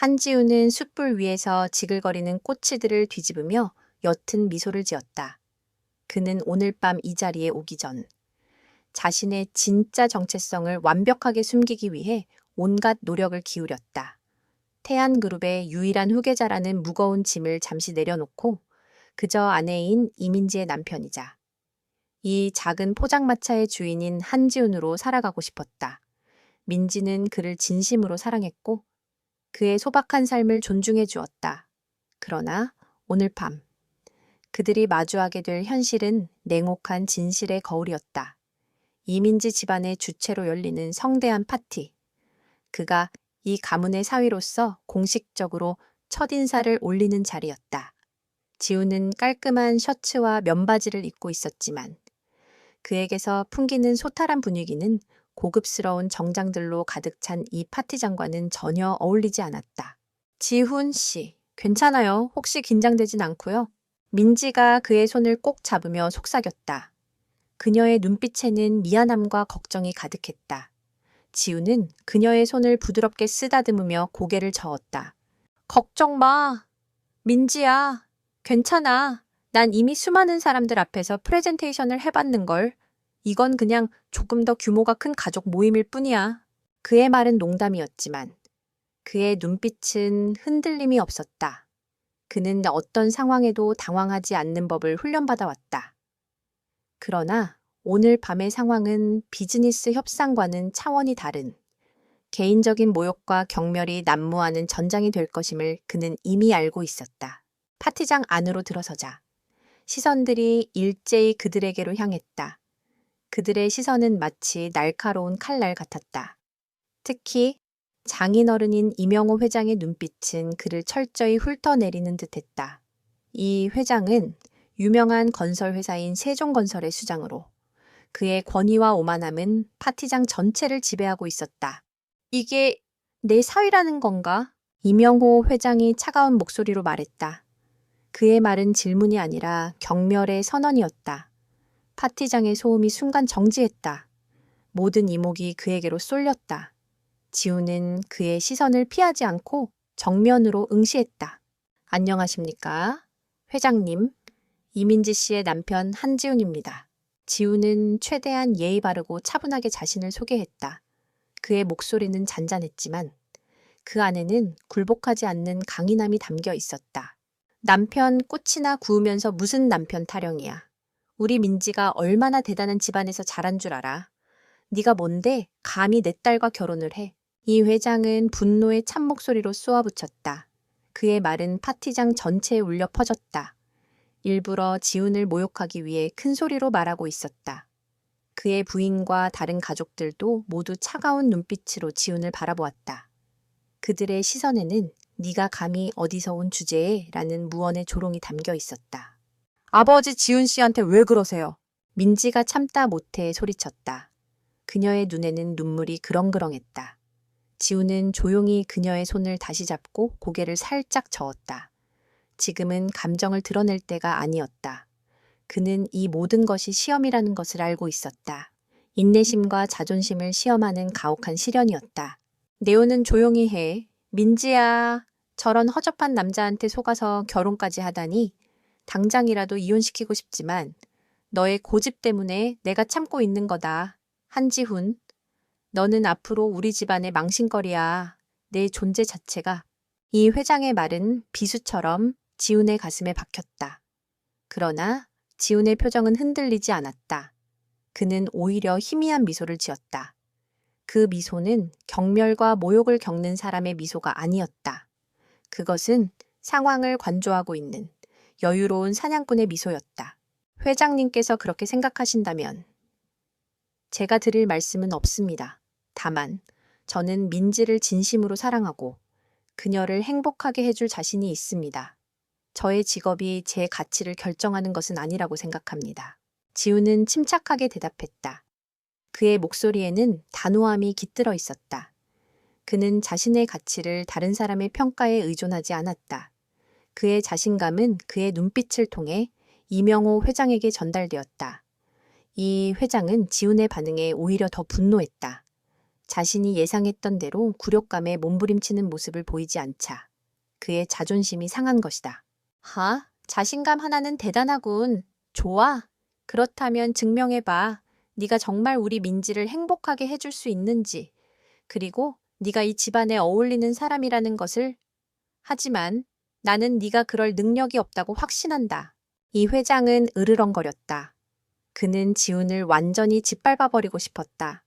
한지우는 숯불 위에서 지글거리는 꼬치들을 뒤집으며 옅은 미소를 지었다. 그는 오늘 밤 이 자리에 오기 전 자신의 진짜 정체성을 완벽하게 숨기기 위해 온갖 노력을 기울였다. 태안그룹의 유일한 후계자라는 무거운 짐을 잠시 내려놓고 그저 아내인 이민지의 남편이자 이 작은 포장마차의 주인인 한지훈으로 살아가고 싶었다. 민지는 그를 진심으로 사랑했고 그의 소박한 삶을 존중해 주었다. 그러나 오늘 밤 그들이 마주하게 될 현실은 냉혹한 진실의 거울이었다. 이민지 집안의 주체로 열리는 성대한 파티. 그가 이 가문의 사위로서 공식적으로 첫인사를 올리는 자리였다. 지우는 깔끔한 셔츠와 면바지를 입고 있었지만 그에게서 풍기는 소탈한 분위기는 고급스러운 정장들로 가득 찬 이 파티장과는 전혀 어울리지 않았다. 지훈 씨, 괜찮아요. 혹시 긴장되진 않고요? 민지가 그의 손을 꼭 잡으며 속삭였다. 그녀의 눈빛에는 미안함과 걱정이 가득했다. 지우는 그녀의 손을 부드럽게 쓰다듬으며 고개를 저었다. 걱정 마. 민지야, 괜찮아. 난 이미 수많은 사람들 앞에서 프레젠테이션을 해봤는걸. 이건 그냥 조금 더 규모가 큰 가족 모임일 뿐이야. 그의 말은 농담이었지만 그의 눈빛은 흔들림이 없었다. 그는 어떤 상황에도 당황하지 않는 법을 훈련받아 왔다. 그러나 오늘 밤의 상황은 비즈니스 협상과는 차원이 다른 개인적인 모욕과 경멸이 난무하는 전장이 될 것임을 그는 이미 알고 있었다. 파티장 안으로 들어서자 시선들이 일제히 그들에게로 향했다. 그들의 시선은 마치 날카로운 칼날 같았다. 특히 장인어른인 이명호 회장의 눈빛은 그를 철저히 훑어내리는 듯했다. 이 회장은 유명한 건설회사인 세종건설의 수장으로 그의 권위와 오만함은 파티장 전체를 지배하고 있었다. 이게 내 사위라는 건가? 이명호 회장이 차가운 목소리로 말했다. 그의 말은 질문이 아니라 경멸의 선언이었다. 파티장의 소음이 순간 정지했다. 모든 이목이 그에게로 쏠렸다. 지우는 그의 시선을 피하지 않고 정면으로 응시했다. 안녕하십니까? 회장님, 이민지 씨의 남편 한지훈입니다. 지우는 최대한 예의 바르고 차분하게 자신을 소개했다. 그의 목소리는 잔잔했지만 그 안에는 굴복하지 않는 강인함이 담겨 있었다. 남편 꽃이나 구우면서 무슨 남편 타령이야. 우리 민지가 얼마나 대단한 집안에서 자란 줄 알아. 네가 뭔데 감히 내 딸과 결혼을 해. 이 회장은 분노의 찬목소리로 쏘아붙였다. 그의 말은 파티장 전체에 울려 퍼졌다. 일부러 지훈을 모욕하기 위해 큰 소리로 말하고 있었다. 그의 부인과 다른 가족들도 모두 차가운 눈빛으로 지훈을 바라보았다. 그들의 시선에는 네가 감히 어디서 온 주제에? 라는 무언의 조롱이 담겨 있었다. 아버지 지훈 씨한테 왜 그러세요? 민지가 참다 못해 소리쳤다. 그녀의 눈에는 눈물이 그렁그렁했다. 지훈은 조용히 그녀의 손을 다시 잡고 고개를 살짝 저었다. 지금은 감정을 드러낼 때가 아니었다. 그는 이 모든 것이 시험이라는 것을 알고 있었다. 인내심과 자존심을 시험하는 가혹한 시련이었다. 네오는 조용히 해. 민지야, 저런 허접한 남자한테 속아서 결혼까지 하다니 당장이라도 이혼시키고 싶지만 너의 고집 때문에 내가 참고 있는 거다. 한지훈, 너는 앞으로 우리 집안의 망신거리야. 내 존재 자체가. 이 회장의 말은 비수처럼 지훈의 가슴에 박혔다. 그러나 지훈의 표정은 흔들리지 않았다. 그는 오히려 희미한 미소를 지었다. 그 미소는 경멸과 모욕을 겪는 사람의 미소가 아니었다. 그것은 상황을 관조하고 있는 여유로운 사냥꾼의 미소였다. 회장님께서 그렇게 생각하신다면 제가 드릴 말씀은 없습니다. 다만 저는 민지를 진심으로 사랑하고 그녀를 행복하게 해줄 자신이 있습니다. 저의 직업이 제 가치를 결정하는 것은 아니라고 생각합니다. 지우는 침착하게 대답했다. 그의 목소리에는 단호함이 깃들어 있었다. 그는 자신의 가치를 다른 사람의 평가에 의존하지 않았다. 그의 자신감은 그의 눈빛을 통해 이명호 회장에게 전달되었다. 이 회장은 지훈의 반응에 오히려 더 분노했다. 자신이 예상했던 대로 굴욕감에 몸부림치는 모습을 보이지 않자 그의 자존심이 상한 것이다. 자신감 하나는 대단하군. 좋아. 그렇다면 증명해봐. 네가 정말 우리 민지를 행복하게 해줄 수 있는지, 그리고 네가 이 집안에 어울리는 사람이라는 것을. 하지만 나는 네가 그럴 능력이 없다고 확신한다. 이 회장은 으르렁거렸다. 그는 지훈을 완전히 짓밟아버리고 싶었다.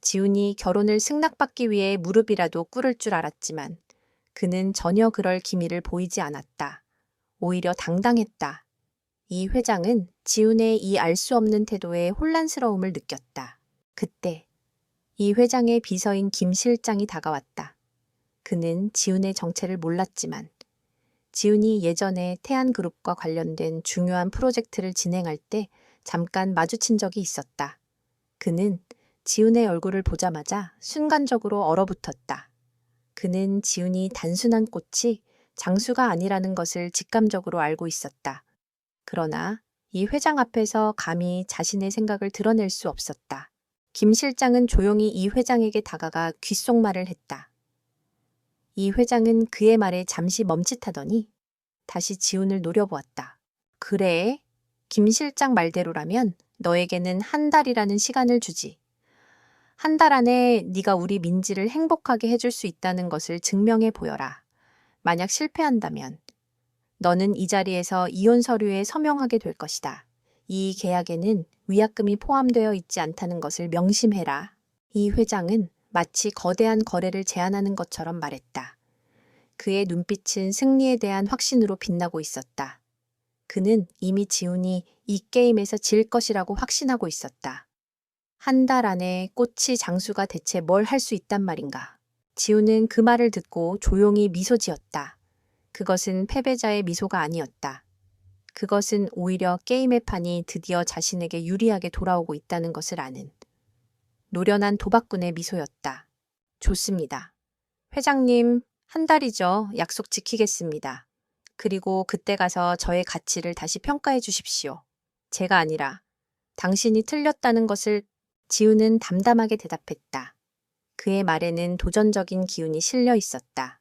지훈이 결혼을 승낙받기 위해 무릎이라도 꿇을 줄 알았지만 그는 전혀 그럴 기미를 보이지 않았다. 오히려 당당했다. 이 회장은 지훈의 이 알 수 없는 태도에 혼란스러움을 느꼈다. 그때 이 회장의 비서인 김 실장이 다가왔다. 그는 지훈의 정체를 몰랐지만 지훈이 예전에 태안그룹과 관련된 중요한 프로젝트를 진행할 때 잠깐 마주친 적이 있었다. 그는 지훈의 얼굴을 보자마자 순간적으로 얼어붙었다. 그는 지훈이 단순한 꽃이 장수가 아니라는 것을 직감적으로 알고 있었다. 그러나 이 회장 앞에서 감히 자신의 생각을 드러낼 수 없었다. 김 실장은 조용히 이 회장에게 다가가 귓속말을 했다. 이 회장은 그의 말에 잠시 멈칫하더니 다시 지훈을 노려보았다. 그래, 김 실장 말대로라면 너에게는 한 달이라는 시간을 주지. 한 달 안에 네가 우리 민지를 행복하게 해줄 수 있다는 것을 증명해 보여라. 만약 실패한다면 너는 이 자리에서 이혼 서류에 서명하게 될 것이다. 이 계약에는 위약금이 포함되어 있지 않다는 것을 명심해라. 이 회장은 마치 거대한 거래를 제안하는 것처럼 말했다. 그의 눈빛은 승리에 대한 확신으로 빛나고 있었다. 그는 이미 지훈이 이 게임에서 질 것이라고 확신하고 있었다. 한 달 안에 꽃이 장수가 대체 뭘 할 수 있단 말인가. 지훈은 그 말을 듣고 조용히 미소 지었다. 그것은 패배자의 미소가 아니었다. 그것은 오히려 게임의 판이 드디어 자신에게 유리하게 돌아오고 있다는 것을 아는 노련한 도박꾼의 미소였다. 좋습니다. 회장님, 한 달이죠. 약속 지키겠습니다. 그리고 그때 가서 저의 가치를 다시 평가해 주십시오. 제가 아니라 당신이 틀렸다는 것을. 지훈은 담담하게 대답했다. 그의 말에는 도전적인 기운이 실려 있었다.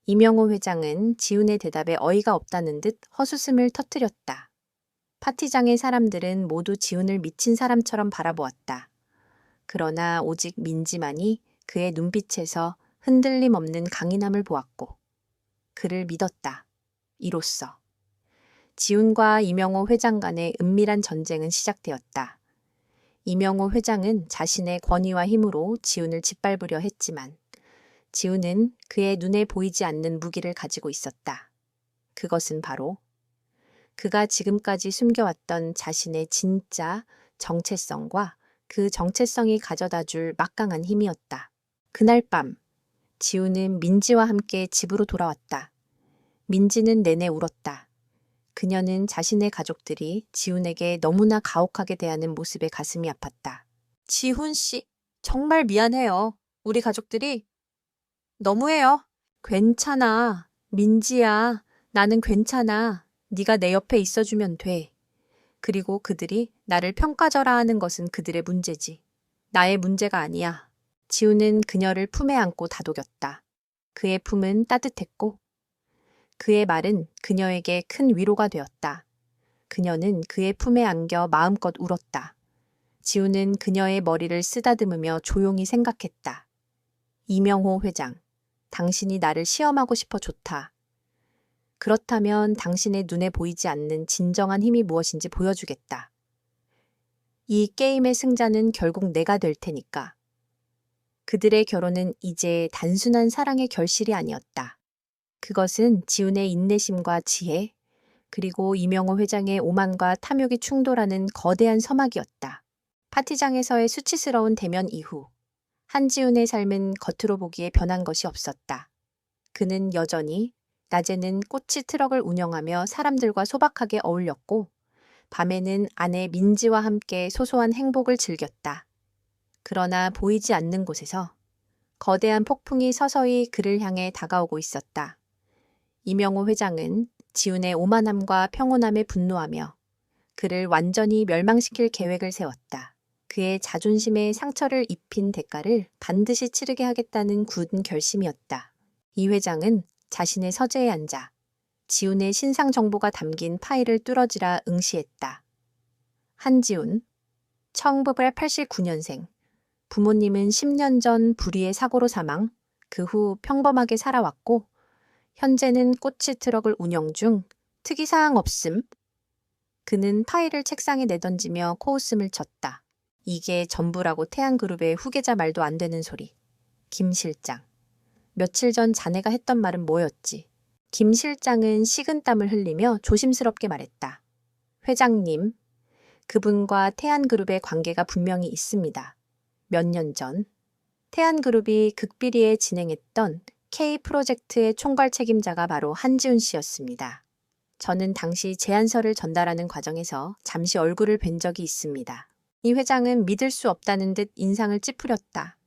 이명호 회장은 지훈의 대답에 어이가 없다는 듯 헛웃음을 터뜨렸다. 파티장의 사람들은 모두 지훈을 미친 사람처럼 바라보았다. 그러나 오직 민지만이 그의 눈빛에서 흔들림 없는 강인함을 보았고 그를 믿었다. 이로써 지훈과 이명호 회장 간의 은밀한 전쟁은 시작되었다. 이명호 회장은 자신의 권위와 힘으로 지훈을 짓밟으려 했지만 지훈은 그의 눈에 보이지 않는 무기를 가지고 있었다. 그것은 바로 그가 지금까지 숨겨왔던 자신의 진짜 정체성과 그 정체성이 가져다 줄 막강한 힘이었다. 그날 밤 지훈은 민지와 함께 집으로 돌아왔다. 민지는 내내 울었다. 그녀는 자신의 가족들이 지훈에게 너무나 가혹하게 대하는 모습에 가슴이 아팠다. 지훈 씨, 정말 미안해요. 우리 가족들이 너무해요. 괜찮아. 민지야, 나는 괜찮아. 네가 내 옆에 있어주면 돼. 그리고 그들이 나를 평가절하 하는 것은 그들의 문제지. 나의 문제가 아니야. 지훈은 그녀를 품에 안고 다독였다. 그의 품은 따뜻했고 그의 말은 그녀에게 큰 위로가 되었다. 그녀는 그의 품에 안겨 마음껏 울었다. 지훈은 그녀의 머리를 쓰다듬으며 조용히 생각했다. 이명호 회장, 당신이 나를 시험하고 싶어 좋다. 그렇다면 당신의 눈에 보이지 않는 진정한 힘이 무엇인지 보여주겠다. 이 게임의 승자는 결국 내가 될 테니까. 그들의 결혼은 이제 단순한 사랑의 결실이 아니었다. 그것은 지훈의 인내심과 지혜, 그리고 이명호 회장의 오만과 탐욕이 충돌하는 거대한 서막이었다. 파티장에서의 수치스러운 대면 이후 한지훈의 삶은 겉으로 보기에 변한 것이 없었다. 그는 여전히 낮에는 꼬치 트럭을 운영하며 사람들과 소박하게 어울렸고 밤에는 아내 민지와 함께 소소한 행복을 즐겼다. 그러나 보이지 않는 곳에서 거대한 폭풍이 서서히 그를 향해 다가오고 있었다. 이명호 회장은 지훈의 오만함과 평온함에 분노하며 그를 완전히 멸망시킬 계획을 세웠다. 그의 자존심에 상처를 입힌 대가를 반드시 치르게 하겠다는 굳은 결심이었다. 이 회장은 자신의 서재에 앉아 지훈의 신상 정보가 담긴 파일을 뚫어지라 응시했다. 한지훈, 1989년생. 부모님은 10년 전 불의의 사고로 사망, 그 후 평범하게 살아왔고 현재는 꼬치 트럭을 운영 중, 특이사항 없음. 그는 파일을 책상에 내던지며 코웃음을 쳤다. 이게 전부라고 태양그룹의 후계자 말도 안 되는 소리. 김 실장. 며칠 전 자네가 했던 말은 뭐였지? 김 실장은 식은땀을 흘리며 조심스럽게 말했다. 회장님, 그분과 태안그룹의 관계가 분명히 있습니다. 몇 년 전 태안그룹이 극비리에 진행했던 K 프로젝트의 총괄 책임자가 바로 한지훈 씨였습니다. 저는 당시 제안서를 전달하는 과정에서 잠시 얼굴을 뵌 적이 있습니다. 이 회장은 믿을 수 없다는 듯 인상을 찌푸렸다.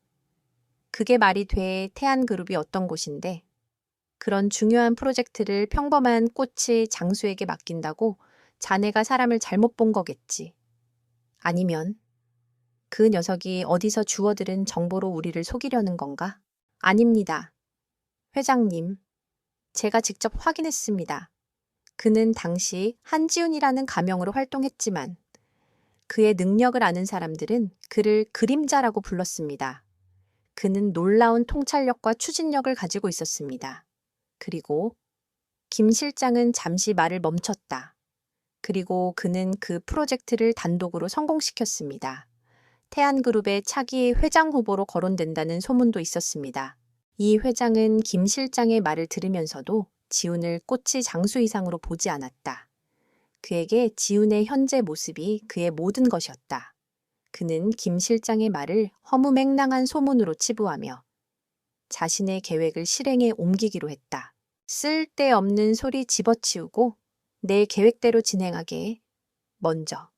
그게 말이 돼 태안그룹이 어떤 곳인데 그런 중요한 프로젝트를 평범한 꼬치 장수에게 맡긴다고 자네가 사람을 잘못 본 거겠지. 아니면 그 녀석이 어디서 주워들은 정보로 우리를 속이려는 건가? 아닙니다. 회장님, 제가 직접 확인했습니다. 그는 당시 한지훈이라는 가명으로 활동했지만 그의 능력을 아는 사람들은 그를 그림자라고 불렀습니다. 그는 놀라운 통찰력과 추진력을 가지고 있었습니다. 그리고 김 실장은 잠시 말을 멈췄다. 그리고 그는 그 프로젝트를 단독으로 성공시켰습니다. 태안그룹의 차기 회장 후보로 거론된다는 소문도 있었습니다. 이 회장은 김 실장의 말을 들으면서도 지훈을 꼬치 장수 이상으로 보지 않았다. 그에게 지훈의 현재 모습이 그의 모든 것이었다. 그는 김 실장의 말을 허무맹랑한 소문으로 치부하며 자신의 계획을 실행에 옮기기로 했다. 쓸데없는 소리 집어치우고 내 계획대로 진행하게. 먼저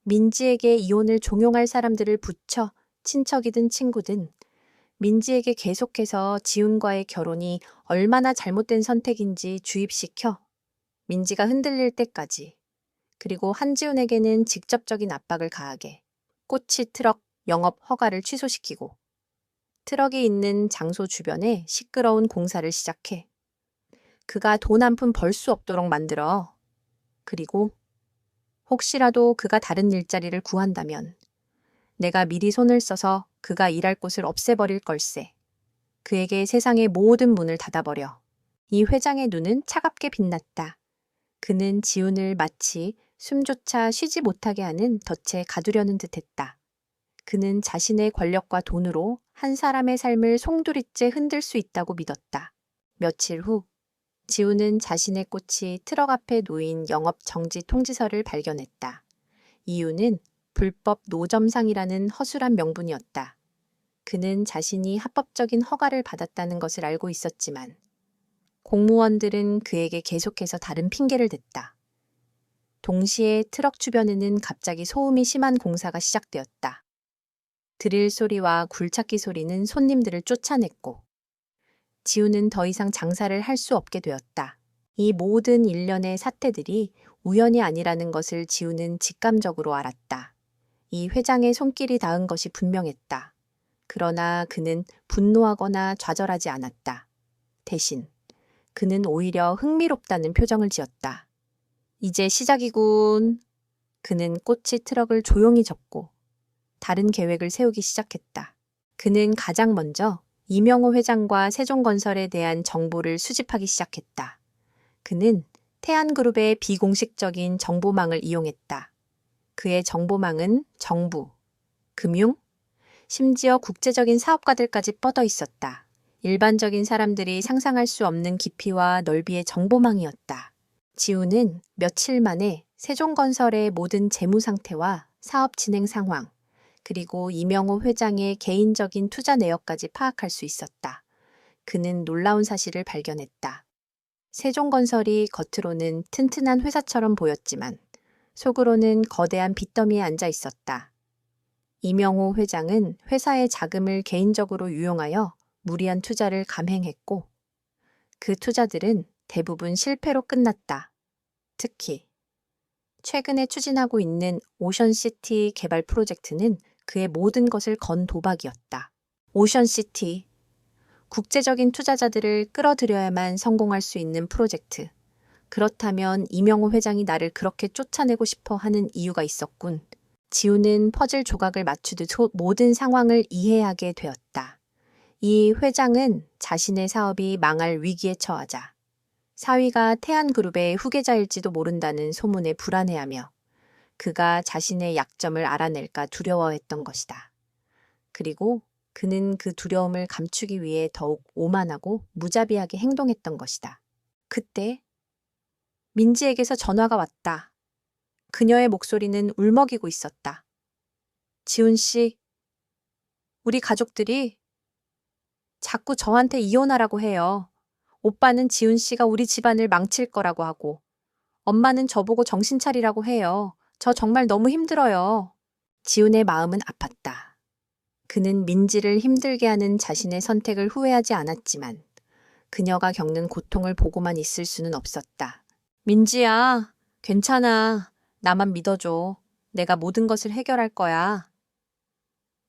민지에게 이혼을 종용할 사람들을 붙여 친척이든 친구든 민지에게 계속해서 지훈과의 결혼이 얼마나 잘못된 선택인지 주입시켜 민지가 흔들릴 때까지, 그리고 한지훈에게는 직접적인 압박을 가하게 꼬치 트럭 영업 허가를 취소시키고 트럭이 있는 장소 주변에 시끄러운 공사를 시작해 그가 돈 한 푼 벌 수 없도록 만들어. 그리고 혹시라도 그가 다른 일자리를 구한다면 내가 미리 손을 써서 그가 일할 곳을 없애버릴 걸세. 그에게 세상의 모든 문을 닫아버려. 이 회장의 눈은 차갑게 빛났다. 그는 지훈을 마치 숨조차 쉬지 못하게 하는 덫에 가두려는 듯했다. 그는 자신의 권력과 돈으로 한 사람의 삶을 송두리째 흔들 수 있다고 믿었다. 며칠 후 지훈은 자신의 꽃이 트럭 앞에 놓인 영업 정지 통지서를 발견했다. 이유는 불법 노점상이라는 허술한 명분이었다. 그는 자신이 합법적인 허가를 받았다는 것을 알고 있었지만 공무원들은 그에게 계속해서 다른 핑계를 댔다. 동시에 트럭 주변에는 갑자기 소음이 심한 공사가 시작되었다. 드릴 소리와 굴착기 소리는 손님들을 쫓아냈고 지훈은 더 이상 장사를 할 수 없게 되었다. 이 모든 일련의 사태들이 우연이 아니라는 것을 지훈은 직감적으로 알았다. 이 회장의 손길이 닿은 것이 분명했다. 그러나 그는 분노하거나 좌절하지 않았다. 대신 그는 오히려 흥미롭다는 표정을 지었다. 이제 시작이군. 그는 꼬치 트럭을 조용히 접고 다른 계획을 세우기 시작했다. 그는 가장 먼저 이명호 회장과 세종건설에 대한 정보를 수집하기 시작했다. 그는 태안그룹의 비공식적인 정보망을 이용했다. 그의 정보망은 정부, 금융, 심지어 국제적인 사업가들까지 뻗어 있었다. 일반적인 사람들이 상상할 수 없는 깊이와 넓이의 정보망이었다. 지훈은 며칠 만에 세종건설의 모든 재무 상태와 사업 진행 상황, 그리고 이명호 회장의 개인적인 투자 내역까지 파악할 수 있었다. 그는 놀라운 사실을 발견했다. 세종건설이 겉으로는 튼튼한 회사처럼 보였지만 속으로는 거대한 빚더미에 앉아 있었다. 이명호 회장은 회사의 자금을 개인적으로 유용하여 무리한 투자를 감행했고 그 투자들은 대부분 실패로 끝났다. 특히 최근에 추진하고 있는 오션시티 개발 프로젝트는 그의 모든 것을 건 도박이었다. 오션시티. 국제적인 투자자들을 끌어들여야만 성공할 수 있는 프로젝트. 그렇다면 이명호 회장이 나를 그렇게 쫓아내고 싶어 하는 이유가 있었군. 지우는 퍼즐 조각을 맞추듯 모든 상황을 이해하게 되었다. 이 회장은 자신의 사업이 망할 위기에 처하자 사위가 태안그룹의 후계자일지도 모른다는 소문에 불안해하며 그가 자신의 약점을 알아낼까 두려워했던 것이다. 그리고 그는 그 두려움을 감추기 위해 더욱 오만하고 무자비하게 행동했던 것이다. 그때 민지에게서 전화가 왔다. 그녀의 목소리는 울먹이고 있었다. 지훈 씨, 우리 가족들이 자꾸 저한테 이혼하라고 해요. 오빠는 지훈 씨가 우리 집안을 망칠 거라고 하고, 엄마는 저보고 정신 차리라고 해요. 저 정말 너무 힘들어요. 지훈의 마음은 아팠다. 그는 민지를 힘들게 하는 자신의 선택을 후회하지 않았지만 그녀가 겪는 고통을 보고만 있을 수는 없었다. 민지야, 괜찮아. 나만 믿어줘. 내가 모든 것을 해결할 거야.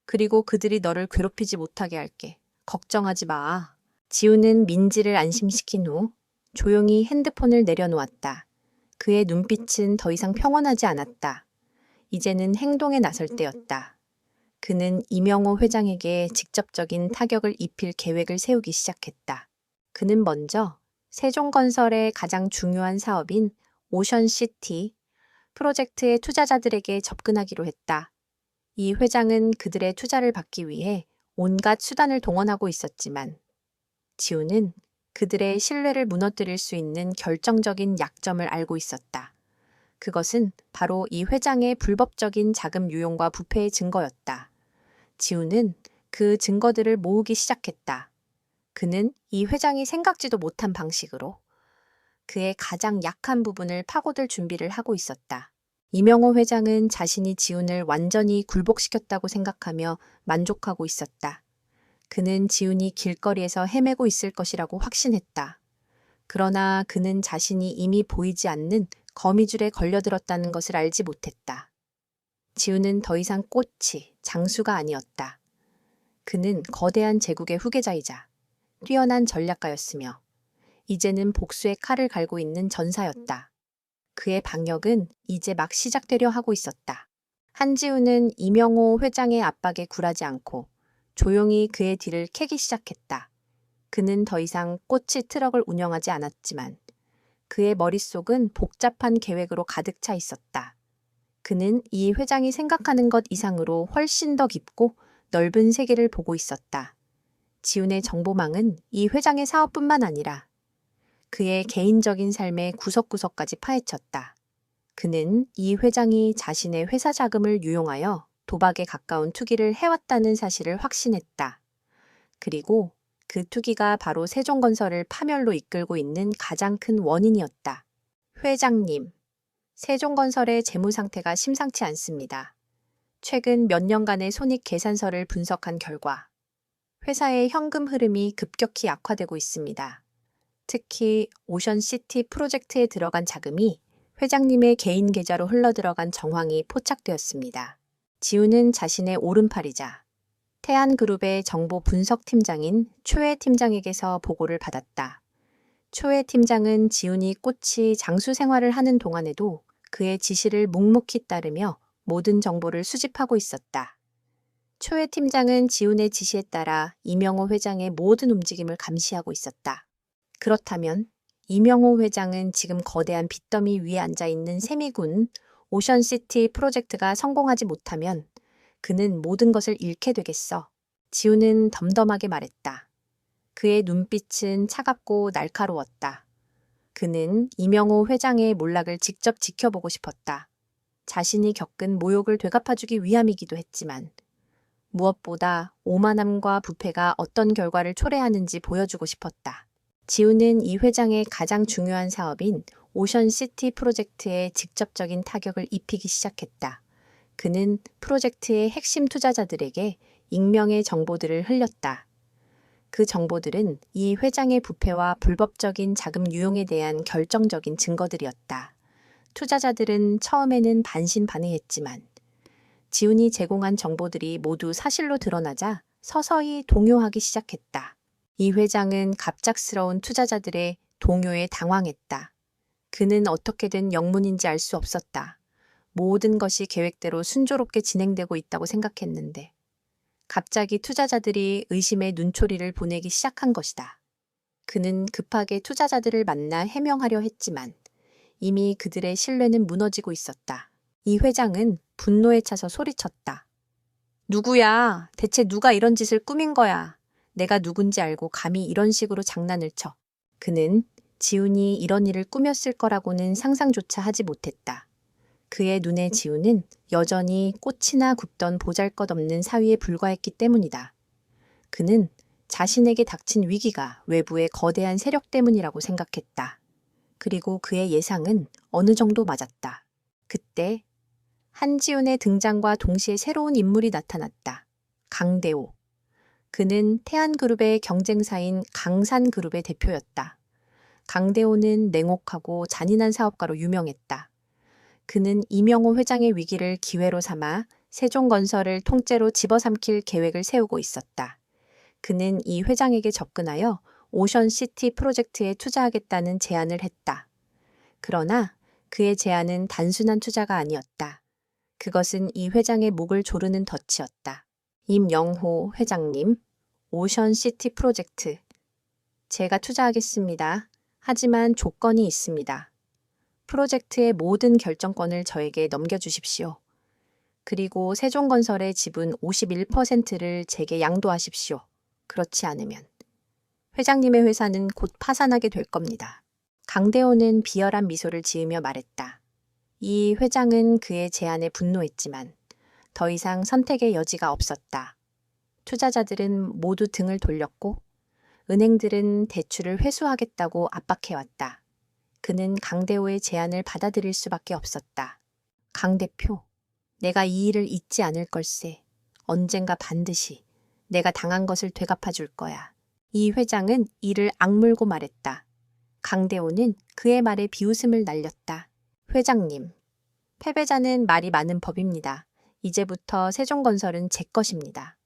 그리고 그들이 너를 괴롭히지 못하게 할게. 걱정하지 마. 지우는 민지를 안심시킨 후 조용히 핸드폰을 내려놓았다. 그의 눈빛은 더 이상 평온하지 않았다. 이제는 행동에 나설 때였다. 그는 이명호 회장에게 직접적인 타격을 입힐 계획을 세우기 시작했다. 그는 먼저 세종건설의 가장 중요한 사업인 오션시티 프로젝트의 투자자들에게 접근하기로 했다. 이 회장은 그들의 투자를 받기 위해 온갖 수단을 동원하고 있었지만 지우는 그들의 신뢰를 무너뜨릴 수 있는 결정적인 약점을 알고 있었다. 그것은 바로 이 회장의 불법적인 자금 유용과 부패의 증거였다. 지우는 그 증거들을 모으기 시작했다. 그는 이 회장이 생각지도 못한 방식으로 그의 가장 약한 부분을 파고들 준비를 하고 있었다. 이명호 회장은 자신이 지훈을 완전히 굴복시켰다고 생각하며 만족하고 있었다. 그는 지훈이 길거리에서 헤매고 있을 것이라고 확신했다. 그러나 그는 자신이 이미 보이지 않는 거미줄에 걸려들었다는 것을 알지 못했다. 지훈은 더 이상 꽃이 장수가 아니었다. 그는 거대한 제국의 후계자이자 뛰어난 전략가였으며 이제는 복수의 칼을 갈고 있는 전사였다. 그의 방역은 이제 막 시작되려 하고 있었다. 한지우는 이명호 회장의 압박에 굴하지 않고 조용히 그의 뒤를 캐기 시작했다. 그는 더 이상 꽃이 트럭을 운영하지 않았지만 그의 머릿속은 복잡한 계획으로 가득 차 있었다. 그는 이 회장이 생각하는 것 이상으로 훨씬 더 깊고 넓은 세계를 보고 있었다. 지훈의 정보망은 이 회장의 사업뿐만 아니라 그의 개인적인 삶의 구석구석까지 파헤쳤다. 그는 이 회장이 자신의 회사 자금을 유용하여 도박에 가까운 투기를 해왔다는 사실을 확신했다. 그리고 그 투기가 바로 세종건설을 파멸로 이끌고 있는 가장 큰 원인이었다. 회장님, 세종건설의 재무 상태가 심상치 않습니다. 최근 몇 년간의 손익 계산서를 분석한 결과 회사의 현금 흐름이 급격히 악화되고 있습니다. 특히 오션시티 프로젝트에 들어간 자금이 회장님의 개인 계좌로 흘러들어간 정황이 포착되었습니다. 지훈은 자신의 오른팔이자 태안그룹의 정보 분석팀장인 초회 팀장에게서 보고를 받았다. 초회 팀장은 지훈이 꽃이 장수 생활을 하는 동안에도 그의 지시를 묵묵히 따르며 모든 정보를 수집하고 있었다. 초회 팀장은 지훈의 지시에 따라 이명호 회장의 모든 움직임을 감시하고 있었다. 그렇다면 이명호 회장은 지금 거대한 빚더미 위에 앉아있는 셈이군 오션시티 프로젝트가 성공하지 못하면 그는 모든 것을 잃게 되겠어. 지훈은 덤덤하게 말했다. 그의 눈빛은 차갑고 날카로웠다. 그는 이명호 회장의 몰락을 직접 지켜보고 싶었다. 자신이 겪은 모욕을 되갚아주기 위함이기도 했지만 무엇보다 오만함과 부패가 어떤 결과를 초래하는지 보여주고 싶었다. 지훈은 이 회장의 가장 중요한 사업인 오션시티 프로젝트에 직접적인 타격을 입히기 시작했다. 그는 프로젝트의 핵심 투자자들에게 익명의 정보들을 흘렸다. 그 정보들은 이 회장의 부패와 불법적인 자금 유용에 대한 결정적인 증거들이었다. 투자자들은 처음에는 반신반의했지만 지훈이 제공한 정보들이 모두 사실로 드러나자 서서히 동요하기 시작했다. 이 회장은 갑작스러운 투자자들의 동요에 당황했다. 그는 어떻게든 영문인지 알 수 없었다. 모든 것이 계획대로 순조롭게 진행되고 있다고 생각했는데 갑자기 투자자들이 의심의 눈초리를 보내기 시작한 것이다. 그는 급하게 투자자들을 만나 해명하려 했지만 이미 그들의 신뢰는 무너지고 있었다. 이 회장은 분노에 차서 소리쳤다. 누구야? 대체 누가 이런 짓을 꾸민 거야? 내가 누군지 알고 감히 이런 식으로 장난을 쳐. 그는 지훈이 이런 일을 꾸몄을 거라고는 상상조차 하지 못했다. 그의 눈에 지훈은 여전히 꽃이나 굽던 보잘것없는 사위에 불과했기 때문이다. 그는 자신에게 닥친 위기가 외부의 거대한 세력 때문이라고 생각했다. 그리고 그의 예상은 어느 정도 맞았다. 그때 한지훈의 등장과 동시에 새로운 인물이 나타났다. 강대호. 그는 태안그룹의 경쟁사인 강산그룹의 대표였다. 강대호는 냉혹하고 잔인한 사업가로 유명했다. 그는 이명호 회장의 위기를 기회로 삼아 세종건설을 통째로 집어삼킬 계획을 세우고 있었다. 그는 이 회장에게 접근하여 오션시티 프로젝트에 투자하겠다는 제안을 했다. 그러나 그의 제안은 단순한 투자가 아니었다. 그것은 이 회장의 목을 조르는 덫이었다. 임영호 회장님, 오션시티 프로젝트. 제가 투자하겠습니다. 하지만 조건이 있습니다. 프로젝트의 모든 결정권을 저에게 넘겨주십시오. 그리고 세종건설의 지분 51%를 제게 양도하십시오. 그렇지 않으면 회장님의 회사는 곧 파산하게 될 겁니다. 강대호는 비열한 미소를 지으며 말했다. 이 회장은 그의 제안에 분노했지만 더 이상 선택의 여지가 없었다. 투자자들은 모두 등을 돌렸고 은행들은 대출을 회수하겠다고 압박해왔다. 그는 강대호의 제안을 받아들일 수밖에 없었다. 강 대표, 내가 이 일을 잊지 않을 걸세. 언젠가 반드시 내가 당한 것을 되갚아 줄 거야. 이 회장은 이를 악물고 말했다. 강대호는 그의 말에 비웃음을 날렸다. 회장님, 패배자는 말이 많은 법입니다. 이제부터 세종건설은 제 것입니다.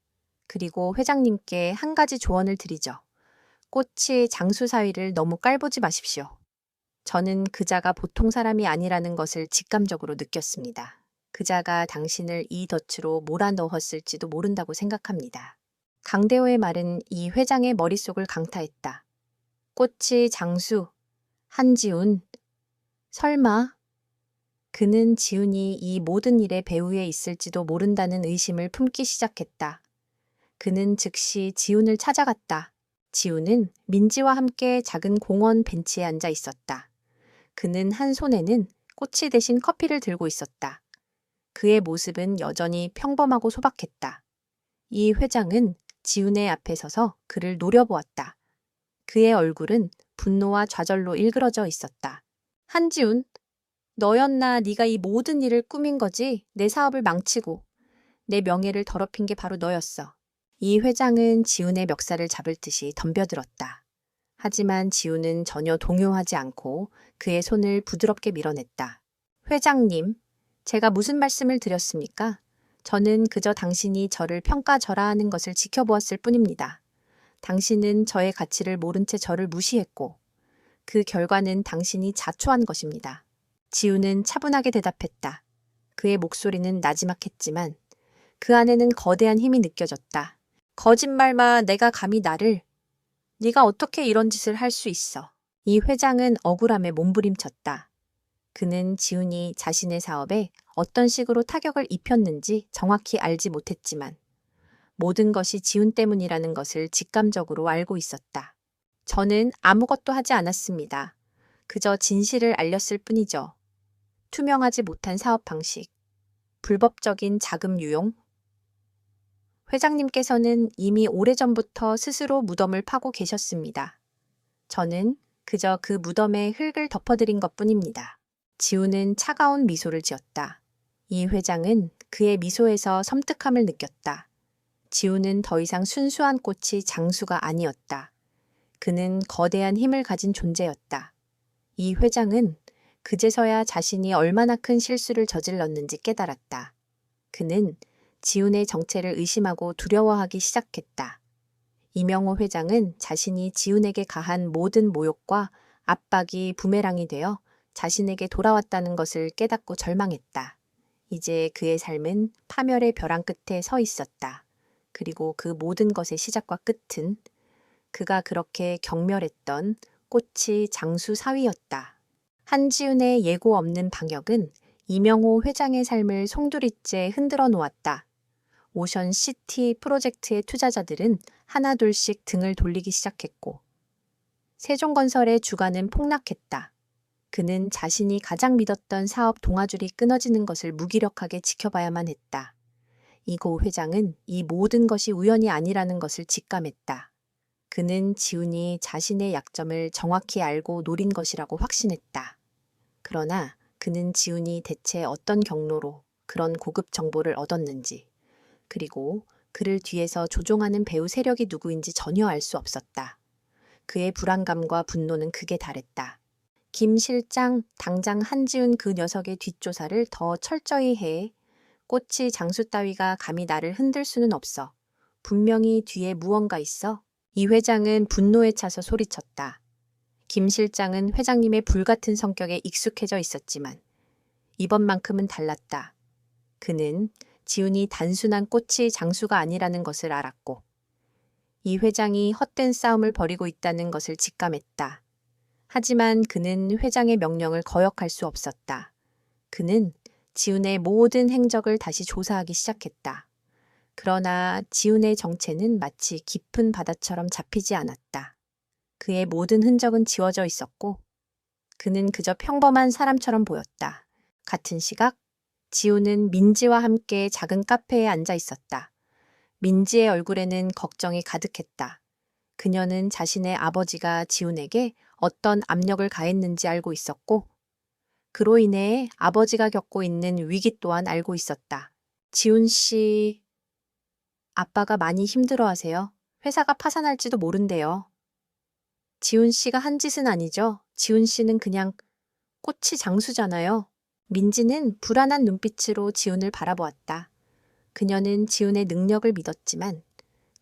그리고 회장님께 한 가지 조언을 드리죠. 꽃이 장수사위를 너무 깔보지 마십시오. 저는 그자가 보통 사람이 아니라는 것을 직감적으로 느꼈습니다. 그자가 당신을 이 덫으로 몰아넣었을지도 모른다고 생각합니다. 강대호의 말은 이 회장의 머릿속을 강타했다. 꽃이 장수, 한지훈, 설마? 그는 지훈이 이 모든 일의 배후에 있을지도 모른다는 의심을 품기 시작했다. 그는 즉시 지훈을 찾아갔다. 지훈은 민지와 함께 작은 공원 벤치에 앉아 있었다. 그는 한 손에는 꼬치 대신 커피를 들고 있었다. 그의 모습은 여전히 평범하고 소박했다. 이 회장은 지훈의 앞에 서서 그를 노려보았다. 그의 얼굴은 분노와 좌절로 일그러져 있었다. 한지훈, 너였나 네가 이 모든 일을 꾸민 거지? 내 사업을 망치고 내 명예를 더럽힌 게 바로 너였어. 이 회장은 지훈의 멱살을 잡을 듯이 덤벼들었다. 하지만 지훈은 전혀 동요하지 않고 그의 손을 부드럽게 밀어냈다. 회장님, 제가 무슨 말씀을 드렸습니까? 저는 그저 당신이 저를 평가절하하는 것을 지켜보았을 뿐입니다. 당신은 저의 가치를 모른 채 저를 무시했고 그 결과는 당신이 자초한 것입니다. 지훈은 차분하게 대답했다. 그의 목소리는 나지막했지만 그 안에는 거대한 힘이 느껴졌다. 거짓말마 내가 감히 나를... 네가 어떻게 이런 짓을 할 수 있어? 이 회장은 억울함에 몸부림쳤다. 그는 지훈이 자신의 사업에 어떤 식으로 타격을 입혔는지 정확히 알지 못했지만 모든 것이 지훈 때문이라는 것을 직감적으로 알고 있었다. 저는 아무것도 하지 않았습니다. 그저 진실을 알렸을 뿐이죠. 투명하지 못한 사업 방식, 불법적인 자금 유용. 회장님께서는 이미 오래전부터 스스로 무덤을 파고 계셨습니다. 저는 그저 그 무덤에 흙을 덮어드린 것뿐입니다. 지훈은 차가운 미소를 지었다. 이 회장은 그의 미소에서 섬뜩함을 느꼈다. 지훈은 더 이상 순수한 꽃이 장수가 아니었다. 그는 거대한 힘을 가진 존재였다. 이 회장은 그제서야 자신이 얼마나 큰 실수를 저질렀는지 깨달았다. 그는 지훈의 정체를 의심하고 두려워하기 시작했다. 이명호 회장은 자신이 지훈에게 가한 모든 모욕과 압박이 부메랑이 되어 자신에게 돌아왔다는 것을 깨닫고 절망했다. 이제 그의 삶은 파멸의 벼랑 끝에 서 있었다. 그리고 그 모든 것의 시작과 끝은 그가 그렇게 경멸했던 꽃이 장수 사위였다. 한지훈의 예고 없는 방역은 이명호 회장의 삶을 송두리째 흔들어 놓았다. 오션시티 프로젝트의 투자자들은 하나둘씩 등을 돌리기 시작했고 세종건설의 주가는 폭락했다. 그는 자신이 가장 믿었던 사업 동아줄이 끊어지는 것을 무기력하게 지켜봐야만 했다. 이 고 회장은 이 모든 것이 우연이 아니라는 것을 직감했다. 그는 지훈이 자신의 약점을 정확히 알고 노린 것이라고 확신했다. 그러나 그는 지훈이 대체 어떤 경로로 그런 고급 정보를 얻었는지, 그리고 그를 뒤에서 조종하는 배후 세력이 누구인지 전혀 알 수 없었다. 그의 불안감과 분노는 극에 달했다. 김 실장, 당장 한지훈 그 녀석의 뒷조사를 더 철저히 해. 꽃이 장수 따위가 감히 나를 흔들 수는 없어. 분명히 뒤에 무언가 있어. 이 회장은 분노에 차서 소리쳤다. 김 실장은 회장님의 불같은 성격에 익숙해져 있었지만 이번만큼은 달랐다. 그는 지훈이 단순한 꽃이 장수가 아니라는 것을 알았고 이 회장이 헛된 싸움을 벌이고 있다는 것을 직감했다. 하지만 그는 회장의 명령을 거역할 수 없었다. 그는 지훈의 모든 행적을 다시 조사하기 시작했다. 그러나 지훈의 정체는 마치 깊은 바다처럼 잡히지 않았다. 그의 모든 흔적은 지워져 있었고 그는 그저 평범한 사람처럼 보였다. 같은 시각 지훈은 민지와 함께 작은 카페에 앉아 있었다. 민지의 얼굴에는 걱정이 가득했다. 그녀는 자신의 아버지가 지훈에게 어떤 압력을 가했는지 알고 있었고 그로 인해 아버지가 겪고 있는 위기 또한 알고 있었다. 지훈 씨, 아빠가 많이 힘들어하세요. 회사가 파산할지도 모른대요. 지훈 씨가 한 짓은 아니죠. 지훈 씨는 그냥 꽃이 장수잖아요. 민지는 불안한 눈빛으로 지훈을 바라보았다. 그녀는 지훈의 능력을 믿었지만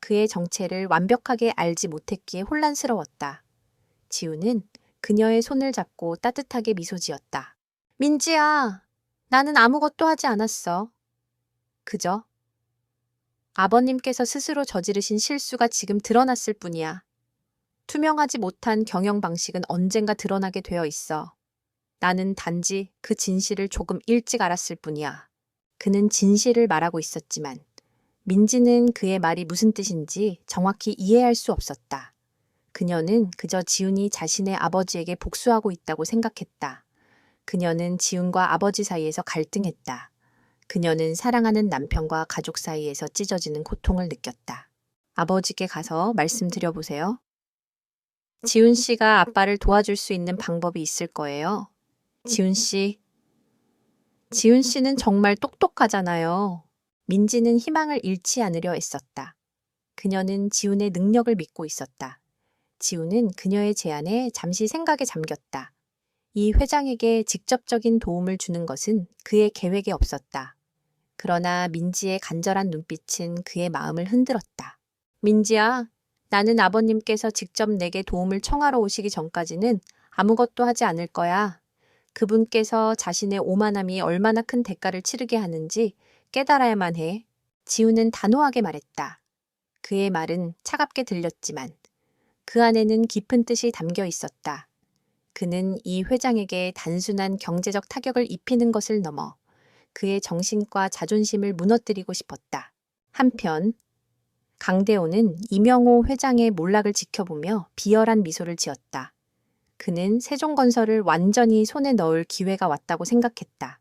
그의 정체를 완벽하게 알지 못했기에 혼란스러웠다. 지훈은 그녀의 손을 잡고 따뜻하게 미소 지었다. 민지야, 나는 아무것도 하지 않았어. 그저 아버님께서 스스로 저지르신 실수가 지금 드러났을 뿐이야. 투명하지 못한 경영 방식은 언젠가 드러나게 되어 있어. 나는 단지 그 진실을 조금 일찍 알았을 뿐이야. 그는 진실을 말하고 있었지만 민지는 그의 말이 무슨 뜻인지 정확히 이해할 수 없었다. 그녀는 그저 지훈이 자신의 아버지에게 복수하고 있다고 생각했다. 그녀는 지훈과 아버지 사이에서 갈등했다. 그녀는 사랑하는 남편과 가족 사이에서 찢어지는 고통을 느꼈다. 아버지께 가서 말씀드려보세요. 지훈 씨가 아빠를 도와줄 수 있는 방법이 있을 거예요. 지훈 씨는 정말 똑똑하잖아요. 민지는 희망을 잃지 않으려 애썼다. 그녀는 지훈의 능력을 믿고 있었다. 지훈은 그녀의 제안에 잠시 생각에 잠겼다. 이 회장에게 직접적인 도움을 주는 것은 그의 계획에 없었다. 그러나 민지의 간절한 눈빛은 그의 마음을 흔들었다. 민지야, 나는 아버님께서 직접 내게 도움을 청하러 오시기 전까지는 아무것도 하지 않을 거야. 그분께서 자신의 오만함이 얼마나 큰 대가를 치르게 하는지 깨달아야만 해. 지훈은 단호하게 말했다. 그의 말은 차갑게 들렸지만 그 안에는 깊은 뜻이 담겨 있었다. 그는 이 회장에게 단순한 경제적 타격을 입히는 것을 넘어 그의 정신과 자존심을 무너뜨리고 싶었다. 한편 강대호는 이명호 회장의 몰락을 지켜보며 비열한 미소를 지었다. 그는 세종건설을 완전히 손에 넣을 기회가 왔다고 생각했다.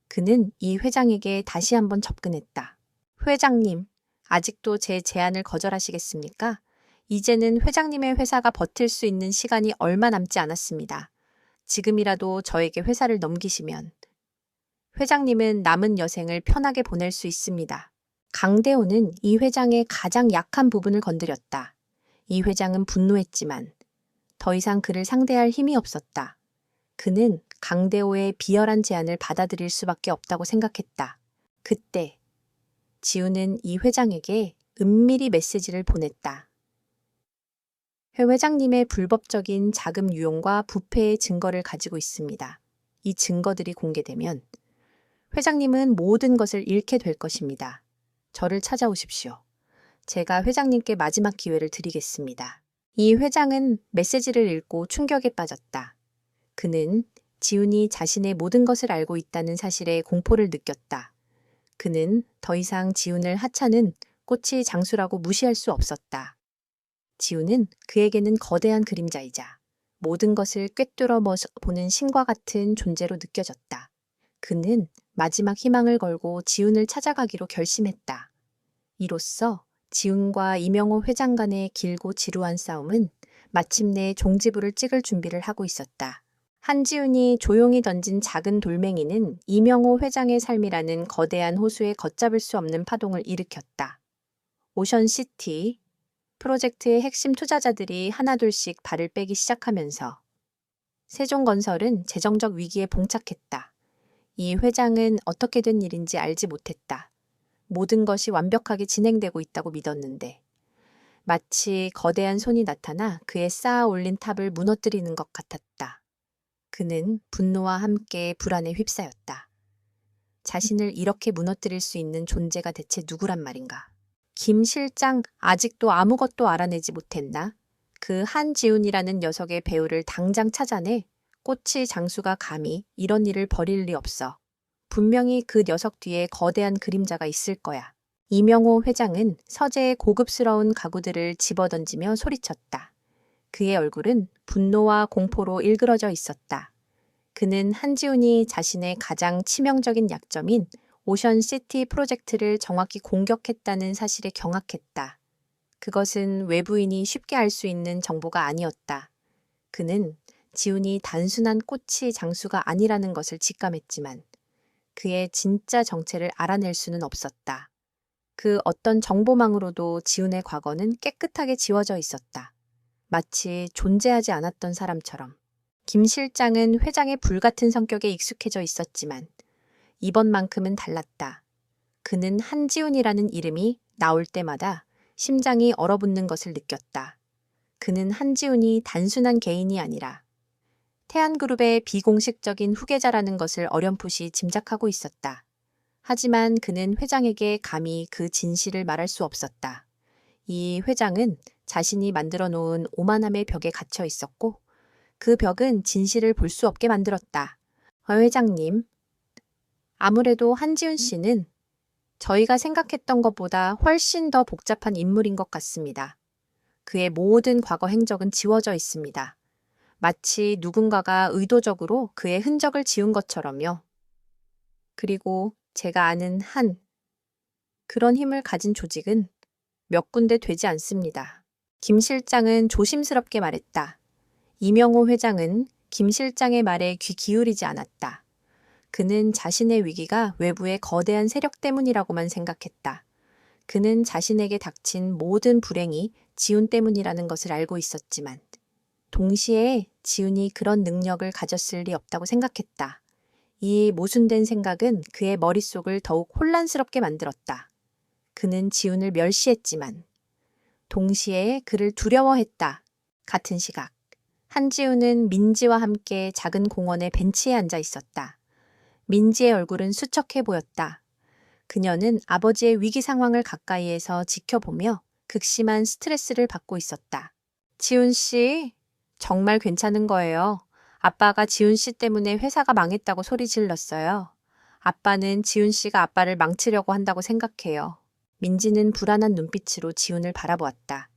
그는 이 회장에게 다시 한번 접근했다. 회장님, 아직도 제 제안을 거절하시겠습니까? 이제는 회장님의 회사가 버틸 수 있는 시간이 얼마 남지 않았습니다. 지금이라도 저에게 회사를 넘기시면 회장님은 남은 여생을 편하게 보낼 수 있습니다. 강대호는 이 회장의 가장 약한 부분을 건드렸다. 이 회장은 분노했지만 더 이상 그를 상대할 힘이 없었다. 그는 강대호의 비열한 제안을 받아들일 수밖에 없다고 생각했다. 그때 지우는 이 회장에게 은밀히 메시지를 보냈다. 회 회장님의 불법적인 자금 유용과 부패의 증거를 가지고 있습니다. 이 증거들이 공개되면 회장님은 모든 것을 잃게 될 것입니다. 저를 찾아오십시오. 제가 회장님께 마지막 기회를 드리겠습니다. 이 회장은 메시지를 읽고 충격에 빠졌다. 그는 지훈이 자신의 모든 것을 알고 있다는 사실에 공포를 느꼈다. 그는 더 이상 지훈을 하찮은 꽃이 장수라고 무시할 수 없었다. 지훈은 그에게는 거대한 그림자이자 모든 것을 꿰뚫어 보는 신과 같은 존재로 느껴졌다. 그는 마지막 희망을 걸고 지훈을 찾아가기로 결심했다. 이로써 지훈과 이명호 회장 간의 길고 지루한 싸움은 마침내 종지부를 찍을 준비를 하고 있었다. 한지훈이 조용히 던진 작은 돌멩이는 이명호 회장의 삶이라는 거대한 호수에 걷잡을 수 없는 파동을 일으켰다. 오션시티 프로젝트의 핵심 투자자들이 하나둘씩 발을 빼기 시작하면서 세종건설은 재정적 위기에 봉착했다. 이 회장은 어떻게 된 일인지 알지 못했다. 모든 것이 완벽하게 진행되고 있다고 믿었는데 마치 거대한 손이 나타나 그의 쌓아 올린 탑을 무너뜨리는 것 같았다. 그는 분노와 함께 불안에 휩싸였다. 자신을 이렇게 무너뜨릴 수 있는 존재가 대체 누구란 말인가? 김 실장 아직도 아무것도 알아내지 못했나? 그 한지훈이라는 녀석의 배우를 당장 찾아내 꽃이 장수가 감히 이런 일을 벌일 리 없어. 분명히 그 녀석 뒤에 거대한 그림자가 있을 거야. 이명호 회장은 서재의 고급스러운 가구들을 집어던지며 소리쳤다. 그의 얼굴은 분노와 공포로 일그러져 있었다. 그는 한지훈이 자신의 가장 치명적인 약점인 오션시티 프로젝트를 정확히 공격했다는 사실에 경악했다. 그것은 외부인이 쉽게 알 수 있는 정보가 아니었다. 그는 지훈이 단순한 꽃이 장수가 아니라는 것을 직감했지만 그의 진짜 정체를 알아낼 수는 없었다. 그 어떤 정보망으로도 지훈의 과거는 깨끗하게 지워져 있었다. 마치 존재하지 않았던 사람처럼. 김 실장은 회장의 불같은 성격에 익숙해져 있었지만 이번만큼은 달랐다. 그는 한지훈이라는 이름이 나올 때마다 심장이 얼어붙는 것을 느꼈다. 그는 한지훈이 단순한 개인이 아니라 태안그룹의 비공식적인 후계자라는 것을 어렴풋이 짐작하고 있었다. 하지만 그는 회장에게 감히 그 진실을 말할 수 없었다. 이 회장은 자신이 만들어 놓은 오만함의 벽에 갇혀 있었고 그 벽은 진실을 볼 수 없게 만들었다. 회장님, 아무래도 한지훈 씨는 저희가 생각했던 것보다 훨씬 더 복잡한 인물인 것 같습니다. 그의 모든 과거 행적은 지워져 있습니다. 마치 누군가가 의도적으로 그의 흔적을 지운 것처럼요. 그리고 제가 아는 그런 힘을 가진 조직은 몇 군데 되지 않습니다. 김 실장은 조심스럽게 말했다. 이명호 회장은 김 실장의 말에 귀 기울이지 않았다. 그는 자신의 위기가 외부의 거대한 세력 때문이라고만 생각했다. 그는 자신에게 닥친 모든 불행이 지훈 때문이라는 것을 알고 있었지만 동시에 지훈이 그런 능력을 가졌을 리 없다고 생각했다. 이 모순된 생각은 그의 머릿속을 더욱 혼란스럽게 만들었다. 그는 지훈을 멸시했지만 동시에 그를 두려워했다. 같은 시각, 한지훈은 민지와 함께 작은 공원의 벤치에 앉아 있었다. 민지의 얼굴은 수척해 보였다. 그녀는 아버지의 위기 상황을 가까이에서 지켜보며 극심한 스트레스를 받고 있었다. 지훈 씨, 정말 괜찮은 거예요. 아빠가 지훈 씨 때문에 회사가 망했다고 소리 질렀어요. 아빠는 지훈 씨가 아빠를 망치려고 한다고 생각해요. 민지는 불안한 눈빛으로 지훈을 바라보았다.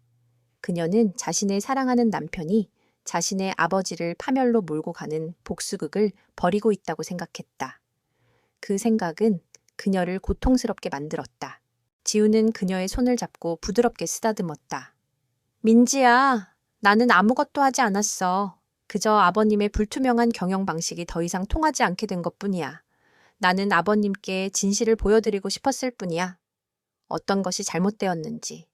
그녀는 자신의 사랑하는 남편이 자신의 아버지를 파멸로 몰고 가는 복수극을 벌이고 있다고 생각했다. 그 생각은 그녀를 고통스럽게 만들었다. 지훈은 그녀의 손을 잡고 부드럽게 쓰다듬었다. 민지야, 나는 아무것도 하지 않았어. 그저 아버님의 불투명한 경영 방식이 더 이상 통하지 않게 된 것뿐이야. 나는 아버님께 진실을 보여드리고 싶었을 뿐이야. 어떤 것이 잘못되었는지,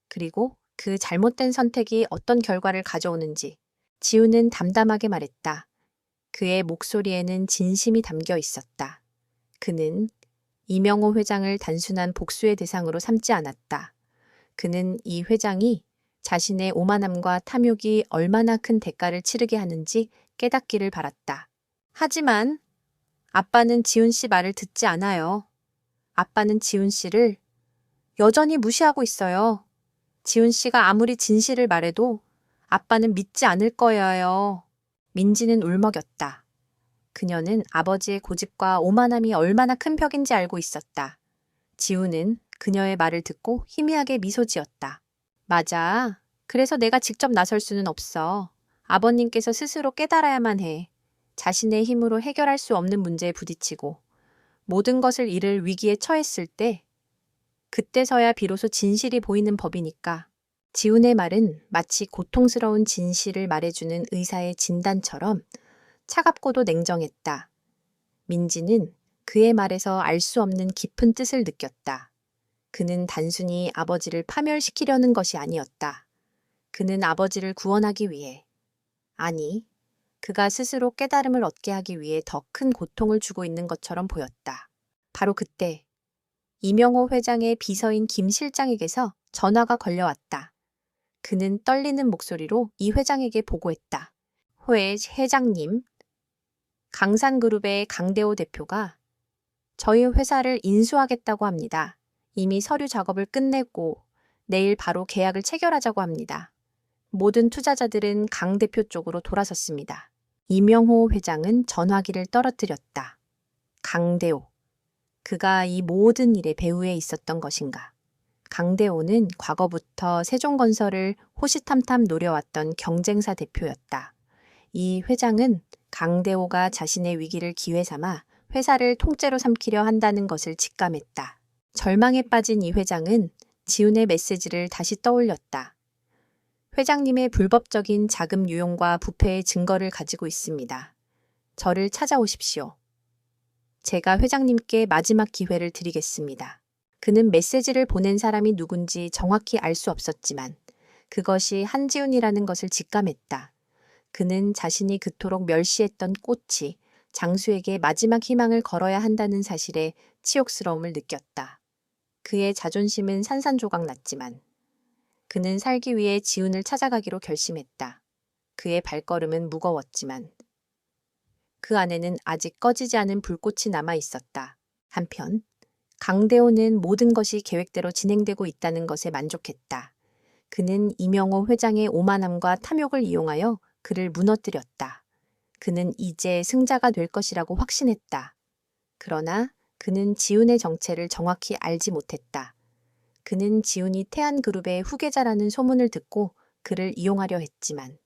그리고 그 잘못된 선택이 어떤 결과를 가져오는지 지훈은 담담하게 말했다. 그의 목소리에는 진심이 담겨 있었다. 그는 이명호 회장을 단순한 복수의 대상으로 삼지 않았다. 그는 이 회장이 자신의 오만함과 탐욕이 얼마나 큰 대가를 치르게 하는지 깨닫기를 바랐다. 하지만 아빠는 지훈 씨 말을 듣지 않아요. 아빠는 지훈 씨를 여전히 무시하고 있어요. 지훈 씨가 아무리 진실을 말해도 아빠는 믿지 않을 거예요. 민지는 울먹였다. 그녀는 아버지의 고집과 오만함이 얼마나 큰 벽인지 알고 있었다. 지훈은 그녀의 말을 듣고 희미하게 미소 지었다. 맞아. 그래서 내가 직접 나설 수는 없어. 아버님께서 스스로 깨달아야만 해. 자신의 힘으로 해결할 수 없는 문제에 부딪히고 모든 것을 잃을 위기에 처했을 때 그때서야 비로소 진실이 보이는 법이니까. 지훈의 말은 마치 고통스러운 진실을 말해주는 의사의 진단처럼 차갑고도 냉정했다. 민지는 그의 말에서 알 수 없는 깊은 뜻을 느꼈다. 그는 단순히 아버지를 파멸시키려는 것이 아니었다. 그는 아버지를 구원하기 위해, 아니, 그가 스스로 깨달음을 얻게 하기 위해 더 큰 고통을 주고 있는 것처럼 보였다. 바로 그때 이명호 회장의 비서인 김 실장에게서 전화가 걸려왔다. 그는 떨리는 목소리로 이 회장에게 보고했다. 회장님, 강산그룹의 강대호 대표가 저희 회사를 인수하겠다고 합니다. 이미 서류 작업을 끝내고 내일 바로 계약을 체결하자고 합니다. 모든 투자자들은 강 대표 쪽으로 돌아섰습니다. 이명호 회장은 전화기를 떨어뜨렸다. 강대호. 그가 이 모든 일의 배후에 있었던 것인가? 강대호는 과거부터 세종건설을 호시탐탐 노려왔던 경쟁사 대표였다. 이 회장은 강대호가 자신의 위기를 기회 삼아 회사를 통째로 삼키려 한다는 것을 직감했다. 절망에 빠진 이 회장은 지훈의 메시지를 다시 떠올렸다. 회장님의 불법적인 자금 유용과 부패의 증거를 가지고 있습니다. 저를 찾아오십시오. 제가 회장님께 마지막 기회를 드리겠습니다. 그는 메시지를 보낸 사람이 누군지 정확히 알 수 없었지만 그것이 한지훈이라는 것을 직감했다. 그는 자신이 그토록 멸시했던 꽃이 장수에게 마지막 희망을 걸어야 한다는 사실에 치욕스러움을 느꼈다. 그의 자존심은 산산조각 났지만 그는 살기 위해 지훈을 찾아가기로 결심했다. 그의 발걸음은 무거웠지만 그 안에는 아직 꺼지지 않은 불꽃이 남아 있었다. 한편 강대호는 모든 것이 계획대로 진행되고 있다는 것에 만족했다. 그는 이명호 회장의 오만함과 탐욕을 이용하여 그를 무너뜨렸다. 그는 이제 승자가 될 것이라고 확신했다. 그러나 그는 지훈의 정체를 정확히 알지 못했다. 그는 지훈이 태안그룹의 후계자라는 소문을 듣고 그를 이용하려 했지만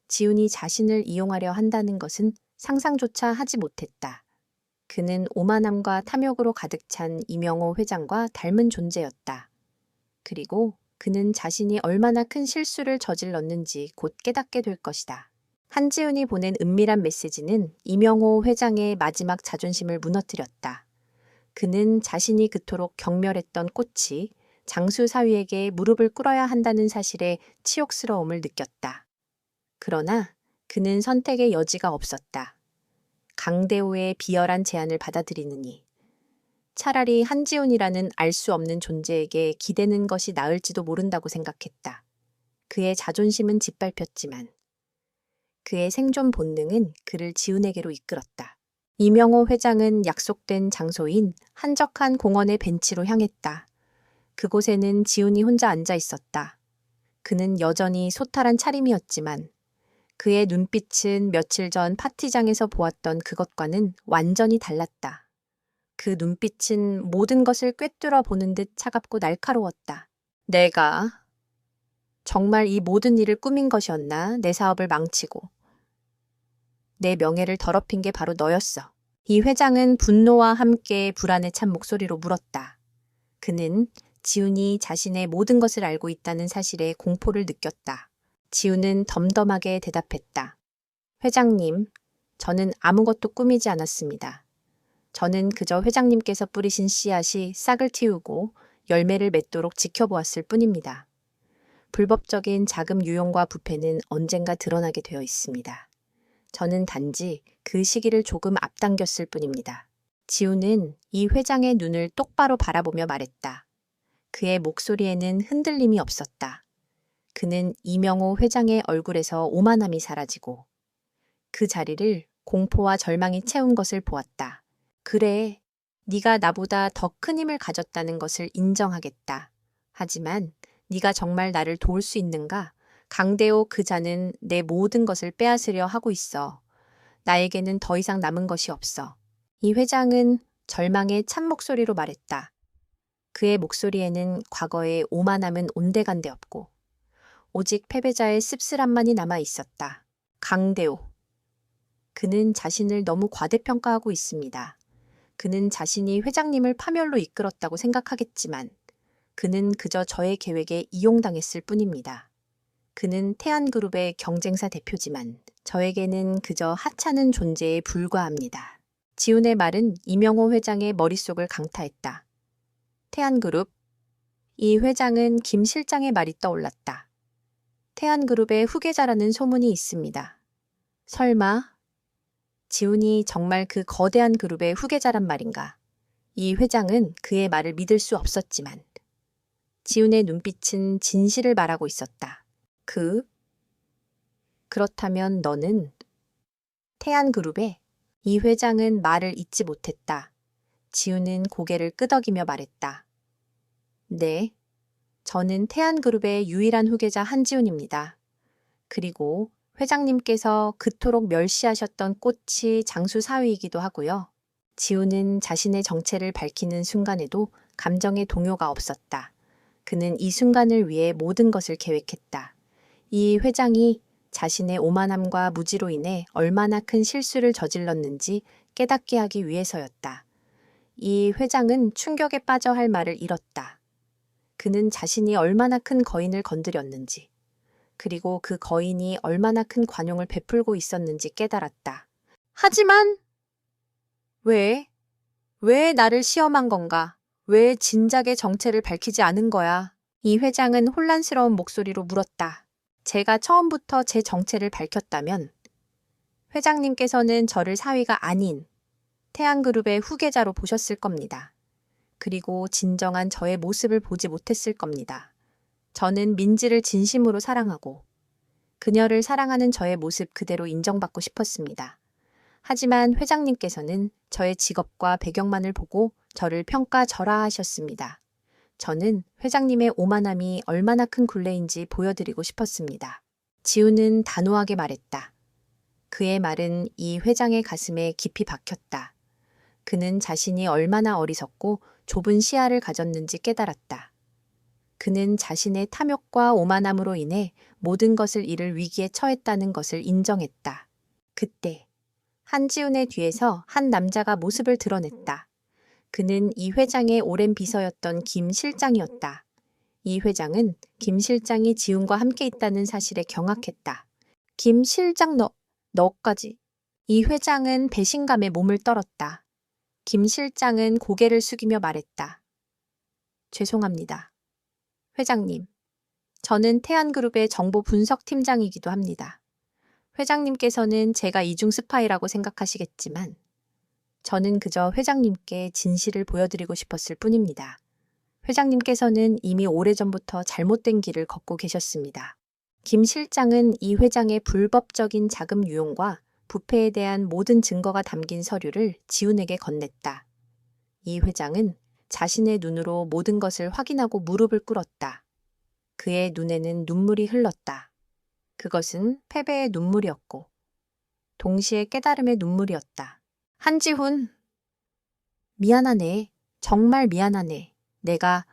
지훈이 자신을 이용하려 한다는 것은 상상조차 하지 못했다. 그는 오만함과 탐욕으로 가득 찬 이명호 회장과 닮은 존재였다. 그리고 그는 자신이 얼마나 큰 실수를 저질렀는지 곧 깨닫게 될 것이다. 한지훈이 보낸 은밀한 메시지는 이명호 회장의 마지막 자존심을 무너뜨렸다. 그는 자신이 그토록 경멸했던 꽃이 장수 사위에게 무릎을 꿇어야 한다는 사실에 치욕스러움을 느꼈다. 그러나 그는 선택의 여지가 없었다. 강대호의 비열한 제안을 받아들이느니 차라리 한지훈이라는 알 수 없는 존재에게 기대는 것이 나을지도 모른다고 생각했다. 그의 자존심은 짓밟혔지만 그의 생존 본능은 그를 지훈에게로 이끌었다. 이명호 회장은 약속된 장소인 한적한 공원의 벤치로 향했다. 그곳에는 지훈이 혼자 앉아 있었다. 그는 여전히 소탈한 차림이었지만 그의 눈빛은 며칠 전 파티장에서 보았던 그것과는 완전히 달랐다. 그 눈빛은 모든 것을 꿰뚫어 보는 듯 차갑고 날카로웠다. 내가 정말 이 모든 일을 꾸민 것이었나? 내 사업을 망치고 내 명예를 더럽힌 게 바로 너였어. 이 회장은 분노와 함께 불안에 찬 목소리로 물었다. 그는 지훈이 자신의 모든 것을 알고 있다는 사실에 공포를 느꼈다. 지훈은 덤덤하게 대답했다. 회장님, 저는 아무것도 꾸미지 않았습니다. 저는 그저 회장님께서 뿌리신 씨앗이 싹을 틔우고 열매를 맺도록 지켜보았을 뿐입니다. 불법적인 자금 유용과 부패는 언젠가 드러나게 되어 있습니다. 저는 단지 그 시기를 조금 앞당겼을 뿐입니다. 지우는 이 회장의 눈을 똑바로 바라보며 말했다. 그의 목소리에는 흔들림이 없었다. 그는 이명호 회장의 얼굴에서 오만함이 사라지고 그 자리를 공포와 절망이 채운 것을 보았다. 그래, 네가 나보다 더 큰 힘을 가졌다는 것을 인정하겠다. 하지만 네가 정말 나를 도울 수 있는가? 강대호 그 자는 내 모든 것을 빼앗으려 하고 있어. 나에게는 더 이상 남은 것이 없어. 이 회장은 절망의 찬 목소리로 말했다. 그의 목소리에는 과거의 오만함은 온데간데 없고 오직 패배자의 씁쓸함만이 남아 있었다. 강대호. 그는 자신을 너무 과대평가하고 있습니다. 그는 자신이 회장님을 파멸로 이끌었다고 생각하겠지만 그는 그저 저의 계획에 이용당했을 뿐입니다. 그는 태안그룹의 경쟁사 대표지만 저에게는 그저 하찮은 존재에 불과합니다. 지훈의 말은 이명호 회장의 머릿속을 강타했다. 태안그룹. 이 회장은 김 실장의 말이 떠올랐다. 태안그룹의 후계자라는 소문이 있습니다. 설마 지훈이 정말 그 거대한 그룹의 후계자란 말인가? 이 회장은 그의 말을 믿을 수 없었지만 지훈의 눈빛은 진실을 말하고 있었다. 그렇다면 너는 태안그룹에 이 회장은 말을 잇지 못했다. 지훈은 고개를 끄덕이며 말했다. 네, 저는 태안그룹의 유일한 후계자 한지훈입니다. 그리고 회장님께서 그토록 멸시하셨던 꽃이 장수 사위이기도 하고요. 지훈은 자신의 정체를 밝히는 순간에도 감정의 동요가 없었다. 그는 이 순간을 위해 모든 것을 계획했다. 이 회장이 자신의 오만함과 무지로 인해 얼마나 큰 실수를 저질렀는지 깨닫게 하기 위해서였다. 이 회장은 충격에 빠져 할 말을 잃었다. 그는 자신이 얼마나 큰 거인을 건드렸는지, 그리고 그 거인이 얼마나 큰 관용을 베풀고 있었는지 깨달았다. 하지만 왜 나를 시험한 건가? 왜 진작에 정체를 밝히지 않은 거야? 이 회장은 혼란스러운 목소리로 물었다. 제가 처음부터 제 정체를 밝혔다면 회장님께서는 저를 사위가 아닌 태안그룹의 후계자로 보셨을 겁니다. 그리고 진정한 저의 모습을 보지 못했을 겁니다. 저는 민지를 진심으로 사랑하고 그녀를 사랑하는 저의 모습 그대로 인정받고 싶었습니다. 하지만 회장님께서는 저의 직업과 배경만을 보고 저를 평가절하하셨습니다. 저는 회장님의 오만함이 얼마나 큰 굴레인지 보여드리고 싶었습니다. 지훈은 단호하게 말했다. 그의 말은 이 회장의 가슴에 깊이 박혔다. 그는 자신이 얼마나 어리석고 좁은 시야를 가졌는지 깨달았다. 그는 자신의 탐욕과 오만함으로 인해 모든 것을 잃을 위기에 처했다는 것을 인정했다. 그때 한지훈의 뒤에서 한 남자가 모습을 드러냈다. 그는 이 회장의 오랜 비서였던 김 실장이었다. 이 회장은 김 실장이 지훈과 함께 있다는 사실에 경악했다. 김 실장 너까지. 이 회장은 배신감에 몸을 떨었다. 김 실장은 고개를 숙이며 말했다. 죄송합니다. 회장님, 저는 태안그룹의 정보 분석 팀장이기도 합니다. 회장님께서는 제가 이중 스파이라고 생각하시겠지만 저는 그저 회장님께 진실을 보여드리고 싶었을 뿐입니다. 회장님께서는 이미 오래전부터 잘못된 길을 걷고 계셨습니다. 김 실장은 이 회장의 불법적인 자금 유용과 부패에 대한 모든 증거가 담긴 서류를 지훈에게 건넸다. 이 회장은 자신의 눈으로 모든 것을 확인하고 무릎을 꿇었다. 그의 눈에는 눈물이 흘렀다. 그것은 패배의 눈물이었고 동시에 깨달음의 눈물이었다. 한지훈, 미안하네. 정말 미안하네. 내가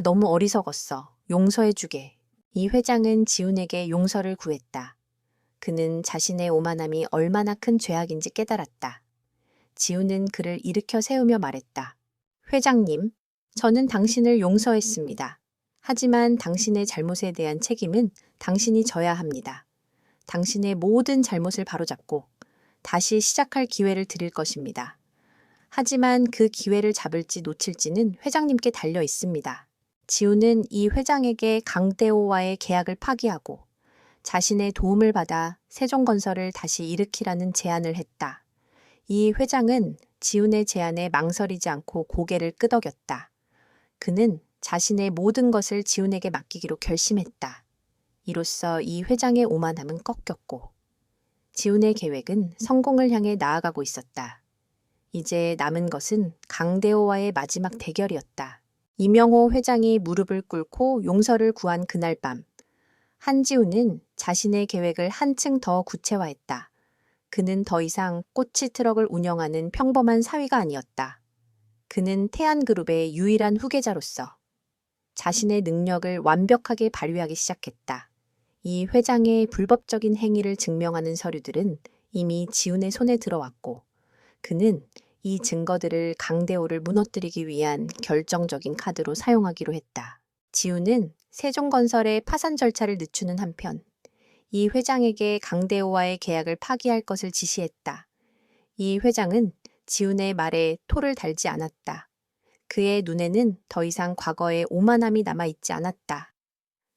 너무 어리석었어. 용서해주게. 이 회장은 지훈에게 용서를 구했다. 그는 자신의 오만함이 얼마나 큰 죄악인지 깨달았다. 지훈은 그를 일으켜 세우며 말했다. 회장님, 저는 당신을 용서했습니다. 하지만 당신의 잘못에 대한 책임은 당신이 져야 합니다. 당신의 모든 잘못을 바로잡고 다시 시작할 기회를 드릴 것입니다. 하지만 그 기회를 잡을지 놓칠지는 회장님께 달려 있습니다. 지훈은 이 회장에게 강대호와의 계약을 파기하고 자신의 도움을 받아 세종건설을 다시 일으키라는 제안을 했다. 이 회장은 지훈의 제안에 망설이지 않고 고개를 끄덕였다. 그는 자신의 모든 것을 지훈에게 맡기기로 결심했다. 이로써 이 회장의 오만함은 꺾였고 지훈의 계획은 성공을 향해 나아가고 있었다. 이제 남은 것은 강대호와의 마지막 대결이었다. 이명호 회장이 무릎을 꿇고 용서를 구한 그날 밤, 한지훈은 자신의 계획을 한층 더 구체화했다. 그는 더 이상 꼬치 트럭을 운영하는 평범한 사위가 아니었다. 그는 태안그룹의 유일한 후계자로서 자신의 능력을 완벽하게 발휘하기 시작했다. 이 회장의 불법적인 행위를 증명하는 서류들은 이미 지훈의 손에 들어왔고 그는 이 증거들을 강대호를 무너뜨리기 위한 결정적인 카드로 사용하기로 했다. 지훈은 세종건설의 파산 절차를 늦추는 한편 이 회장에게 강대호와의 계약을 파기할 것을 지시했다. 이 회장은 지훈의 말에 토를 달지 않았다. 그의 눈에는 더 이상 과거의 오만함이 남아있지 않았다.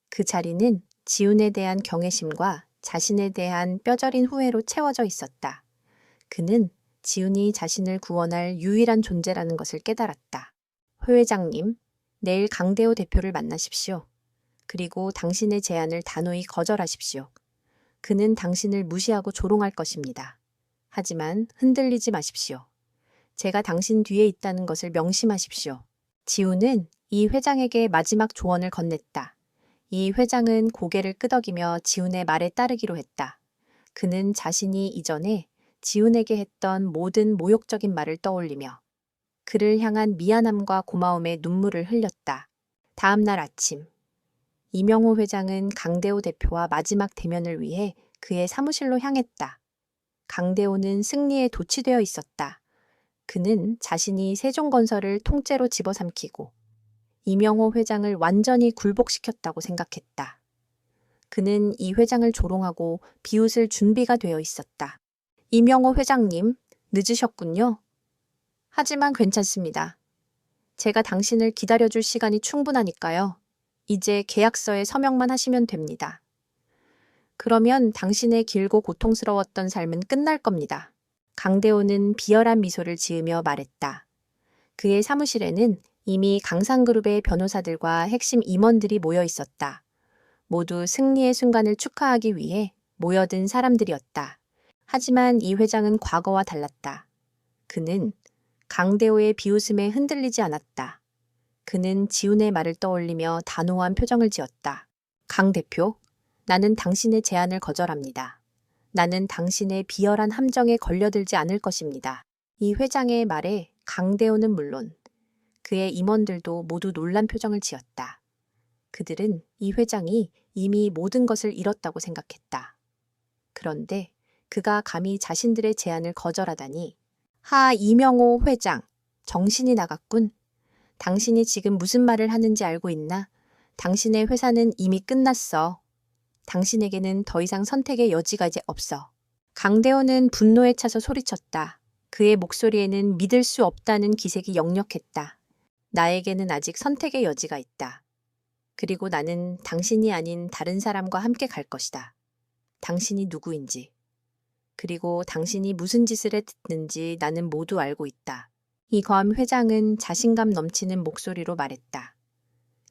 그 자리는 지훈에 대한 경외심과 자신에 대한 뼈저린 후회로 채워져 있었다. 그는 지훈이 자신을 구원할 유일한 존재라는 것을 깨달았다. 회 회장님, 내일 강대호 대표를 만나십시오. 그리고 당신의 제안을 단호히 거절하십시오. 그는 당신을 무시하고 조롱할 것입니다. 하지만 흔들리지 마십시오. 제가 당신 뒤에 있다는 것을 명심하십시오. 지훈은 이 회장에게 마지막 조언을 건넸다. 이 회장은 고개를 끄덕이며 지훈의 말에 따르기로 했다. 그는 자신이 이전에 지훈에게 했던 모든 모욕적인 말을 떠올리며 그를 향한 미안함과 고마움에 눈물을 흘렸다. 다음 날 아침, 이명호 회장은 강대호 대표와 마지막 대면을 위해 그의 사무실로 향했다. 강대호는 승리에 도취되어 있었다. 그는 자신이 세종건설을 통째로 집어삼키고 이명호 회장을 완전히 굴복시켰다고 생각했다. 그는 이 회장을 조롱하고 비웃을 준비가 되어 있었다. 이명호 회장님, 늦으셨군요. 하지만 괜찮습니다. 제가 당신을 기다려줄 시간이 충분하니까요. 이제 계약서에 서명만 하시면 됩니다. 그러면 당신의 길고 고통스러웠던 삶은 끝날 겁니다. 강대호는 비열한 미소를 지으며 말했다. 그의 사무실에는 이미 강상그룹의 변호사들과 핵심 임원들이 모여 있었다. 모두 승리의 순간을 축하하기 위해 모여든 사람들이었다. 하지만 이 회장은 과거와 달랐다. 그는 강대호의 비웃음에 흔들리지 않았다. 그는 지훈의 말을 떠올리며 단호한 표정을 지었다. 강 대표, 나는 당신의 제안을 거절합니다. 나는 당신의 비열한 함정에 걸려들지 않을 것입니다. 이 회장의 말에 강대호는 물론 그의 임원들도 모두 놀란 표정을 지었다. 그들은 이 회장이 이미 모든 것을 잃었다고 생각했다. 그런데 그가 감히 자신들의 제안을 거절하다니. 하 이명호 회장, 정신이 나갔군. 당신이 지금 무슨 말을 하는지 알고 있나? 당신의 회사는 이미 끝났어. 당신에게는 더 이상 선택의 여지가 이제 없어. 강대호는 분노에 차서 소리쳤다. 그의 목소리에는 믿을 수 없다는 기색이 역력했다. 나에게는 아직 선택의 여지가 있다. 그리고 나는 당신이 아닌 다른 사람과 함께 갈 것이다. 당신이 누구인지, 그리고 당신이 무슨 짓을 했는지 나는 모두 알고 있다. 이검 회장은 자신감 넘치는 목소리로 말했다.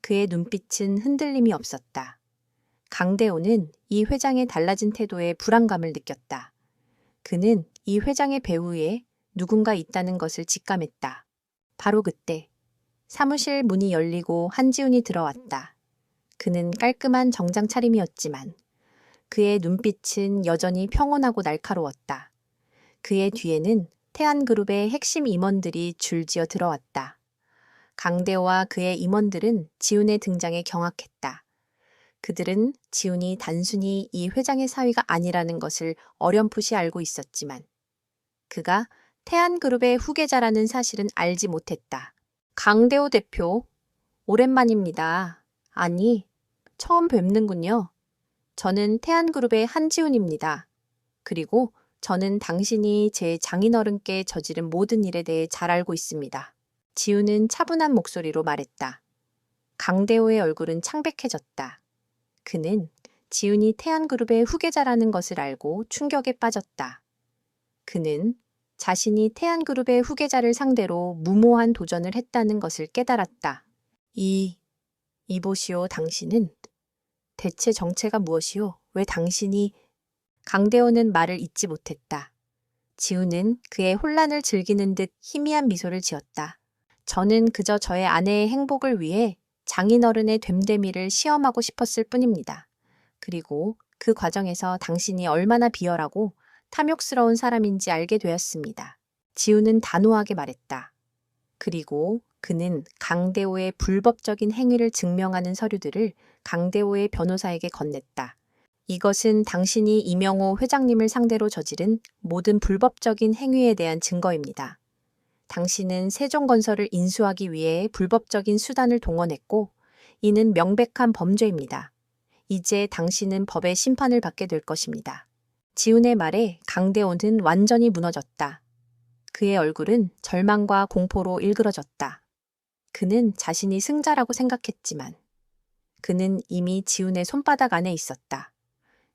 그의 눈빛은 흔들림이 없었다. 강대호는 이 회장의 달라진 태도에 불안감을 느꼈다. 그는 이 회장의 배후에 누군가 있다는 것을 직감했다. 바로 그때 사무실 문이 열리고 한지훈이 들어왔다. 그는 깔끔한 정장 차림이었지만 그의 눈빛은 여전히 평온하고 날카로웠다. 그의 뒤에는 태안그룹의 핵심 임원들이 줄지어 들어왔다. 강대호와 그의 임원들은 지훈의 등장에 경악했다. 그들은 지훈이 단순히 이 회장의 사위가 아니라는 것을 어렴풋이 알고 있었지만 그가 태안그룹의 후계자라는 사실은 알지 못했다. 강대호 대표, 오랜만입니다. 아니, 처음 뵙는군요. 저는 태안그룹의 한지훈입니다. 그리고 저는 당신이 제 장인어른께 저지른 모든 일에 대해 잘 알고 있습니다. 지훈은 차분한 목소리로 말했다. 강대호의 얼굴은 창백해졌다. 그는 지훈이 태안그룹의 후계자라는 것을 알고 충격에 빠졌다. 그는 자신이 태안그룹의 후계자를 상대로 무모한 도전을 했다는 것을 깨달았다. 이보시오, 당신은 대체 정체가 무엇이오? 왜 당신이... 강대호는 말을 잇지 못했다. 지우는 그의 혼란을 즐기는 듯 희미한 미소를 지었다. 저는 그저 저의 아내의 행복을 위해 장인어른의 됨됨이를 시험하고 싶었을 뿐입니다. 그리고 그 과정에서 당신이 얼마나 비열하고 탐욕스러운 사람인지 알게 되었습니다. 지우는 단호하게 말했다. 그리고 그는 강대호의 불법적인 행위를 증명하는 서류들을 강대호의 변호사에게 건넸다. 이것은 당신이 이명호 회장님을 상대로 저지른 모든 불법적인 행위에 대한 증거입니다. 당신은 세종건설을 인수하기 위해 불법적인 수단을 동원했고, 이는 명백한 범죄입니다. 이제 당신은 법의 심판을 받게 될 것입니다. 지훈의 말에 강대호는 완전히 무너졌다. 그의 얼굴은 절망과 공포로 일그러졌다. 그는 자신이 승자라고 생각했지만 그는 이미 지훈의 손바닥 안에 있었다.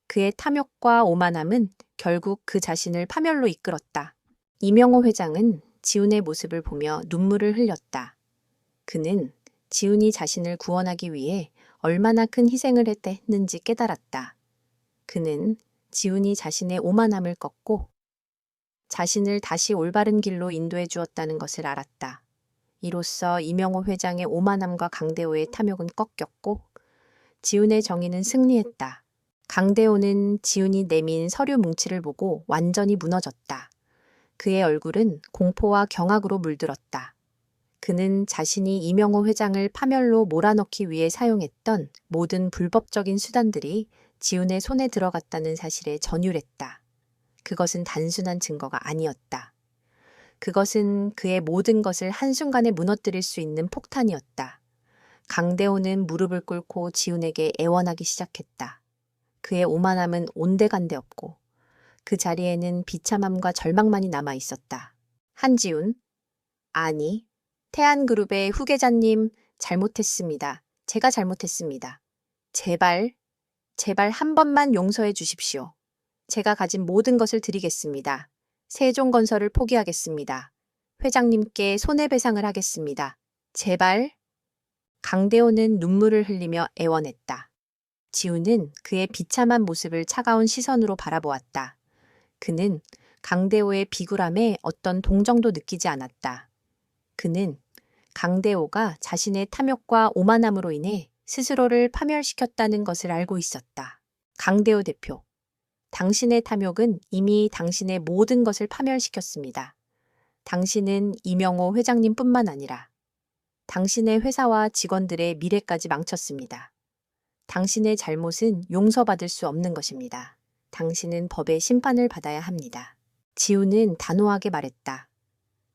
그의 탐욕과 오만함은 결국 그 자신을 파멸로 이끌었다. 이명호 회장은 지훈의 모습을 보며 눈물을 흘렸다. 그는 지훈이 자신을 구원하기 위해 얼마나 큰 희생을 했는지 깨달았다. 그는 지훈이 자신의 오만함을 꺾고 자신을 다시 올바른 길로 인도해 주었다는 것을 알았다. 이로써 이명호 회장의 오만함과 강대호의 탐욕은 꺾였고 지훈의 정의는 승리했다. 강대호는 지훈이 내민 서류 뭉치를 보고 완전히 무너졌다. 그의 얼굴은 공포와 경악으로 물들었다. 그는 자신이 이명호 회장을 파멸로 몰아넣기 위해 사용했던 모든 불법적인 수단들이 지훈의 손에 들어갔다는 사실에 전율했다. 그것은 단순한 증거가 아니었다. 그것은 그의 모든 것을 한순간에 무너뜨릴 수 있는 폭탄이었다. 강대호는 무릎을 꿇고 지훈에게 애원하기 시작했다. 그의 오만함은 온데간데 없고 그 자리에는 비참함과 절망만이 남아 있었다. 한지훈, 아니, 태안그룹의 후계자님, 잘못했습니다. 제가 잘못했습니다. 제발 한 번만 용서해 주십시오. 제가 가진 모든 것을 드리겠습니다. 세종건설을 포기하겠습니다. 회장님께 손해배상을 하겠습니다. 제발. 강대호는 눈물을 흘리며 애원했다. 지훈은 그의 비참한 모습을 차가운 시선으로 바라보았다. 그는 강대호의 비굴함에 어떤 동정도 느끼지 않았다. 그는 강대호가 자신의 탐욕과 오만함으로 인해 스스로를 파멸시켰다는 것을 알고 있었다. 강대호 대표, 당신의 탐욕은 이미 당신의 모든 것을 파멸시켰습니다. 당신은 이명호 회장님뿐만 아니라 당신의 회사와 직원들의 미래까지 망쳤습니다. 당신의 잘못은 용서받을 수 없는 것입니다. 당신은 법의 심판을 받아야 합니다. 지훈은 단호하게 말했다.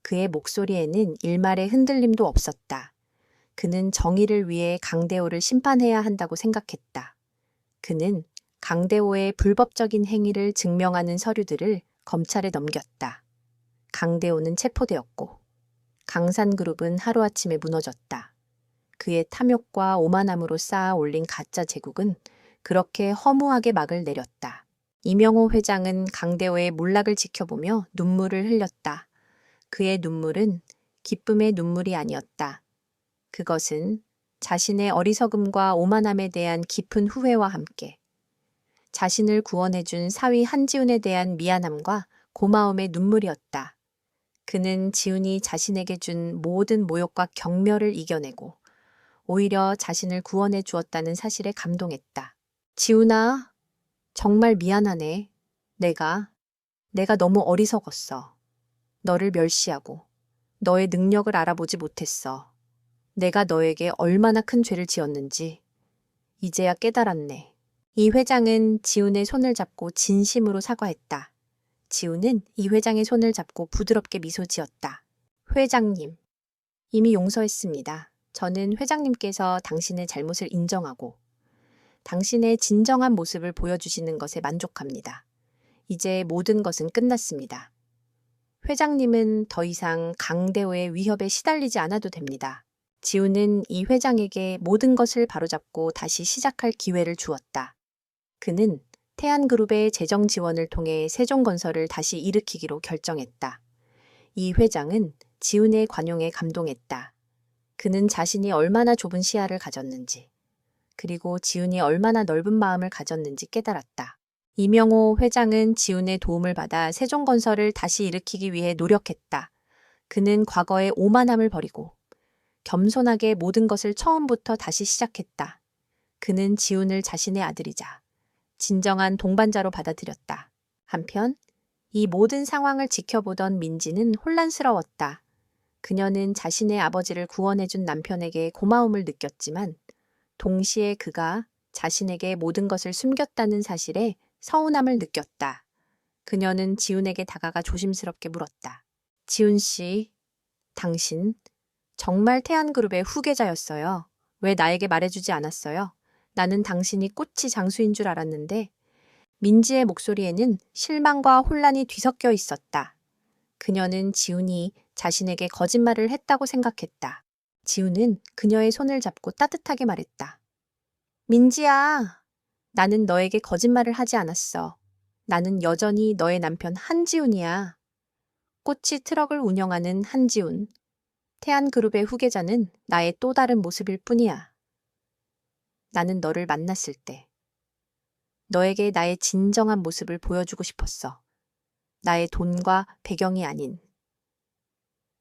그의 목소리에는 일말의 흔들림도 없었다. 그는 정의를 위해 강대호를 심판해야 한다고 생각했다. 그는 강대호의 불법적인 행위를 증명하는 서류들을 검찰에 넘겼다. 강대호는 체포되었고 강산그룹은 하루아침에 무너졌다. 그의 탐욕과 오만함으로 쌓아 올린 가짜 제국은 그렇게 허무하게 막을 내렸다. 이명호 회장은 강대호의 몰락을 지켜보며 눈물을 흘렸다. 그의 눈물은 기쁨의 눈물이 아니었다. 그것은 자신의 어리석음과 오만함에 대한 깊은 후회와 함께 자신을 구원해준 사위 한지훈에 대한 미안함과 고마움의 눈물이었다. 그는 지훈이 자신에게 준 모든 모욕과 경멸을 이겨내고 오히려 자신을 구원해 주었다는 사실에 감동했다. 지훈아, 정말 미안하네. 내가 너무 어리석었어. 너를 멸시하고 너의 능력을 알아보지 못했어. 내가 너에게 얼마나 큰 죄를 지었는지 이제야 깨달았네. 이 회장은 지훈의 손을 잡고 진심으로 사과했다. 지훈은 이 회장의 손을 잡고 부드럽게 미소 지었다. 회장님, 이미 용서했습니다. 저는 회장님께서 당신의 잘못을 인정하고 당신의 진정한 모습을 보여주시는 것에 만족합니다. 이제 모든 것은 끝났습니다. 회장님은 더 이상 강대호의 위협에 시달리지 않아도 됩니다. 지훈은 이 회장에게 모든 것을 바로잡고 다시 시작할 기회를 주었다. 그는 태안그룹의 재정 지원을 통해 세종건설을 다시 일으키기로 결정했다. 이 회장은 지훈의 관용에 감동했다. 그는 자신이 얼마나 좁은 시야를 가졌는지, 그리고 지훈이 얼마나 넓은 마음을 가졌는지 깨달았다. 이명호 회장은 지훈의 도움을 받아 세종건설을 다시 일으키기 위해 노력했다. 그는 과거의 오만함을 버리고 겸손하게 모든 것을 처음부터 다시 시작했다. 그는 지훈을 자신의 아들이자 진정한 동반자로 받아들였다. 한편 이 모든 상황을 지켜보던 민지는 혼란스러웠다. 그녀는 자신의 아버지를 구원해준 남편에게 고마움을 느꼈지만 동시에 그가 자신에게 모든 것을 숨겼다는 사실에 서운함을 느꼈다. 그녀는 지훈에게 다가가 조심스럽게 물었다. 지훈 씨, 당신 정말 태안그룹의 후계자였어요. 왜 나에게 말해주지 않았어요? 나는 당신이 꽃이 장수인 줄 알았는데. 민지의 목소리에는 실망과 혼란이 뒤섞여 있었다. 그녀는 지훈이 자신에게 거짓말을 했다고 생각했다. 지훈은 그녀의 손을 잡고 따뜻하게 말했다. 민지야, 나는 너에게 거짓말을 하지 않았어. 나는 여전히 너의 남편 한지훈이야. 꽃이 트럭을 운영하는 한지훈. 태안그룹의 후계자는 나의 또 다른 모습일 뿐이야. 나는 너를 만났을 때 너에게 나의 진정한 모습을 보여주고 싶었어. 나의 돈과 배경이 아닌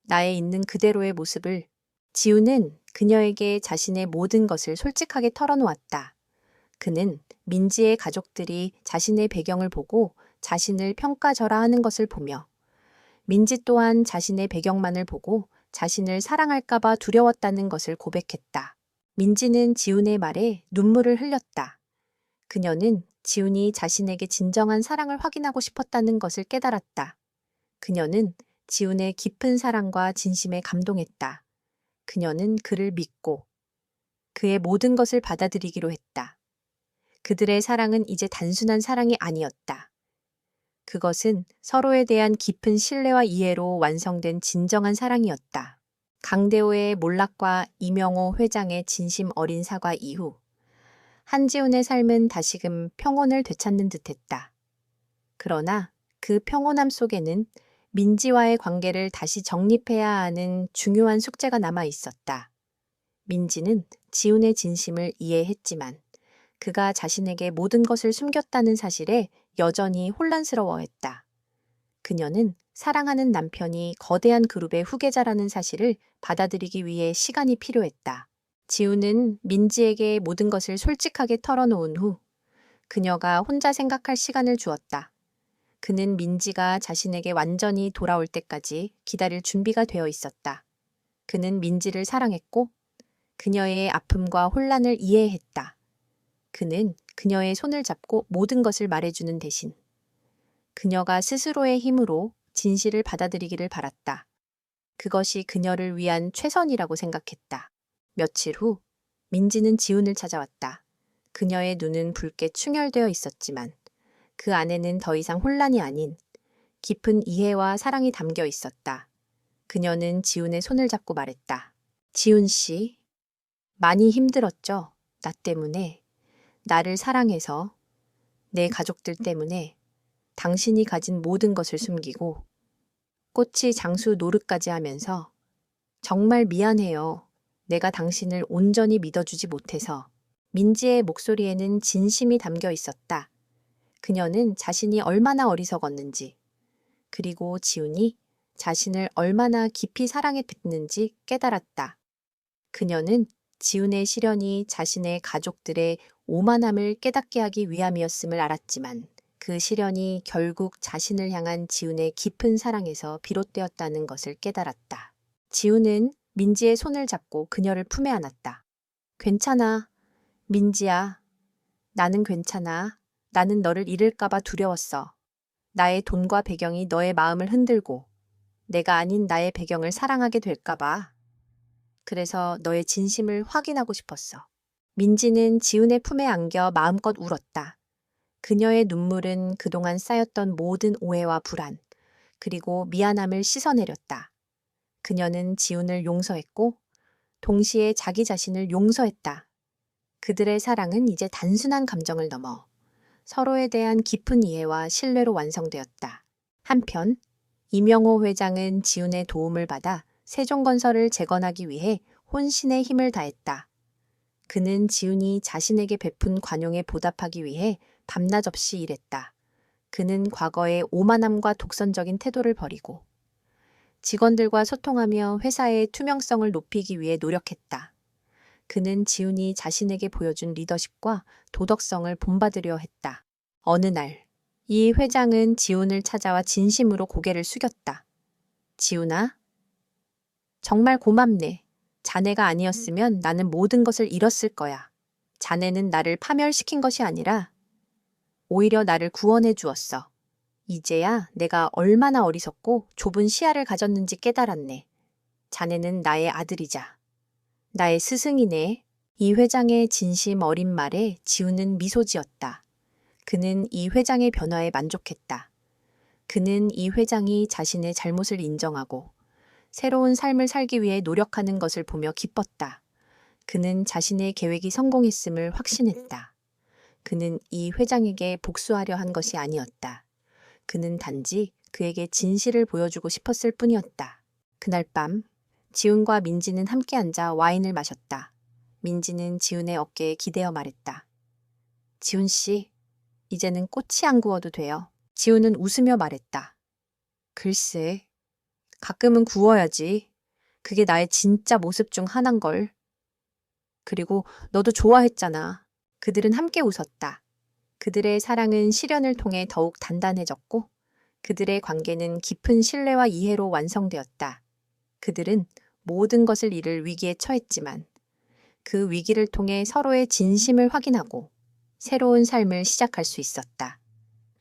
나의 있는 그대로의 모습을. 지훈은 그녀에게 자신의 모든 것을 솔직하게 털어놓았다. 그는 민지의 가족들이 자신의 배경을 보고 자신을 평가절하하는 것을 보며 민지 또한 자신의 배경만을 보고 자신을 사랑할까봐 두려웠다는 것을 고백했다. 민지는 지훈의 말에 눈물을 흘렸다. 그녀는 지훈이 자신에게 진정한 사랑을 확인하고 싶었다는 것을 깨달았다. 그녀는 지훈의 깊은 사랑과 진심에 감동했다. 그녀는 그를 믿고 그의 모든 것을 받아들이기로 했다. 그들의 사랑은 이제 단순한 사랑이 아니었다. 그것은 서로에 대한 깊은 신뢰와 이해로 완성된 진정한 사랑이었다. 강대호의 몰락과 이명호 회장의 진심 어린 사과 이후 한지훈의 삶은 다시금 평온을 되찾는 듯했다. 그러나 그 평온함 속에는 민지와의 관계를 다시 정립해야 하는 중요한 숙제가 남아 있었다. 민지는 지훈의 진심을 이해했지만 그가 자신에게 모든 것을 숨겼다는 사실에 여전히 혼란스러워했다. 그녀는 사랑하는 남편이 거대한 그룹의 후계자라는 사실을 받아들이기 위해 시간이 필요했다. 지훈은 민지에게 모든 것을 솔직하게 털어놓은 후 그녀가 혼자 생각할 시간을 주었다. 그는 민지가 자신에게 완전히 돌아올 때까지 기다릴 준비가 되어 있었다. 그는 민지를 사랑했고 그녀의 아픔과 혼란을 이해했다. 그는 그녀의 손을 잡고 모든 것을 말해주는 대신 그녀가 스스로의 힘으로 진실을 받아들이기를 바랐다. 그것이 그녀를 위한 최선이라고 생각했다. 며칠 후 민지는 지훈을 찾아왔다. 그녀의 눈은 붉게 충혈되어 있었지만 그 안에는 더 이상 혼란이 아닌 깊은 이해와 사랑이 담겨 있었다. 그녀는 지훈의 손을 잡고 말했다. 지훈 씨, 많이 힘들었죠? 나 때문에, 나를 사랑해서, 내 가족들 때문에 당신이 가진 모든 것을 숨기고 꽃이 장수 노릇까지 하면서 정말 미안해요. 내가 당신을 온전히 믿어주지 못해서. 민지의 목소리에는 진심이 담겨 있었다. 그녀는 자신이 얼마나 어리석었는지, 그리고 지훈이 자신을 얼마나 깊이 사랑했는지 깨달았다. 그녀는 지훈의 시련이 자신의 가족들의 오만함을 깨닫게 하기 위함이었음을 알았지만 그 시련이 결국 자신을 향한 지훈의 깊은 사랑에서 비롯되었다는 것을 깨달았다. 지훈은 민지의 손을 잡고 그녀를 품에 안았다. 괜찮아, 민지야. 나는 괜찮아. 나는 너를 잃을까봐 두려웠어. 나의 돈과 배경이 너의 마음을 흔들고 내가 아닌 나의 배경을 사랑하게 될까봐. 그래서 너의 진심을 확인하고 싶었어. 민지는 지훈의 품에 안겨 마음껏 울었다. 그녀의 눈물은 그동안 쌓였던 모든 오해와 불안, 그리고 미안함을 씻어내렸다. 그녀는 지훈을 용서했고 동시에 자기 자신을 용서했다. 그들의 사랑은 이제 단순한 감정을 넘어 서로에 대한 깊은 이해와 신뢰로 완성되었다. 한편 이명호 회장은 지훈의 도움을 받아 세종건설을 재건하기 위해 혼신의 힘을 다했다. 그는 지훈이 자신에게 베푼 관용에 보답하기 위해 밤낮 없이 일했다. 그는 과거의 오만함과 독선적인 태도를 버리고 직원들과 소통하며 회사의 투명성을 높이기 위해 노력했다. 그는 지훈이 자신에게 보여준 리더십과 도덕성을 본받으려 했다. 어느 날, 이 회장은 지훈을 찾아와 진심으로 고개를 숙였다. 지훈아, 정말 고맙네. 자네가 아니었으면 나는 모든 것을 잃었을 거야. 자네는 나를 파멸시킨 것이 아니라 오히려 나를 구원해 주었어. 이제야 내가 얼마나 어리석고 좁은 시야를 가졌는지 깨달았네. 자네는 나의 아들이자 나의 스승이네. 이 회장의 진심 어린 말에 지훈은 미소 지었다. 그는 이 회장의 변화에 만족했다. 그는 이 회장이 자신의 잘못을 인정하고 새로운 삶을 살기 위해 노력하는 것을 보며 기뻤다. 그는 자신의 계획이 성공했음을 확신했다. 그는 이 회장에게 복수하려 한 것이 아니었다. 그는 단지 그에게 진실을 보여주고 싶었을 뿐이었다. 그날 밤, 지훈과 민지는 함께 앉아 와인을 마셨다. 민지는 지훈의 어깨에 기대어 말했다. 지훈 씨, 이제는 꽃이 안 구워도 돼요. 지훈은 웃으며 말했다. 글쎄, 가끔은 구워야지. 그게 나의 진짜 모습 중 하나인걸. 그리고 너도 좋아했잖아. 그들은 함께 웃었다. 그들의 사랑은 시련을 통해 더욱 단단해졌고 그들의 관계는 깊은 신뢰와 이해로 완성되었다. 그들은 모든 것을 잃을 위기에 처했지만 그 위기를 통해 서로의 진심을 확인하고 새로운 삶을 시작할 수 있었다.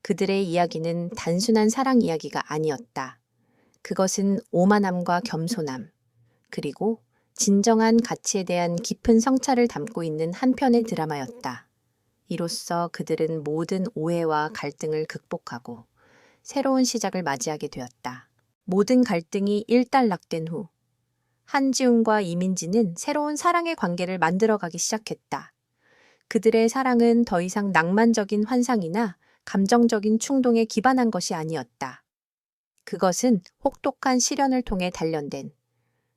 그들의 이야기는 단순한 사랑 이야기가 아니었다. 그것은 오만함과 겸손함, 그리고 진정한 가치에 대한 깊은 성찰을 담고 있는 한 편의 드라마였다. 이로써 그들은 모든 오해와 갈등을 극복하고 새로운 시작을 맞이하게 되었다. 모든 갈등이 일단락된 후 한지훈과 이민지는 새로운 사랑의 관계를 만들어가기 시작했다. 그들의 사랑은 더 이상 낭만적인 환상이나 감정적인 충동에 기반한 것이 아니었다. 그것은 혹독한 시련을 통해 단련된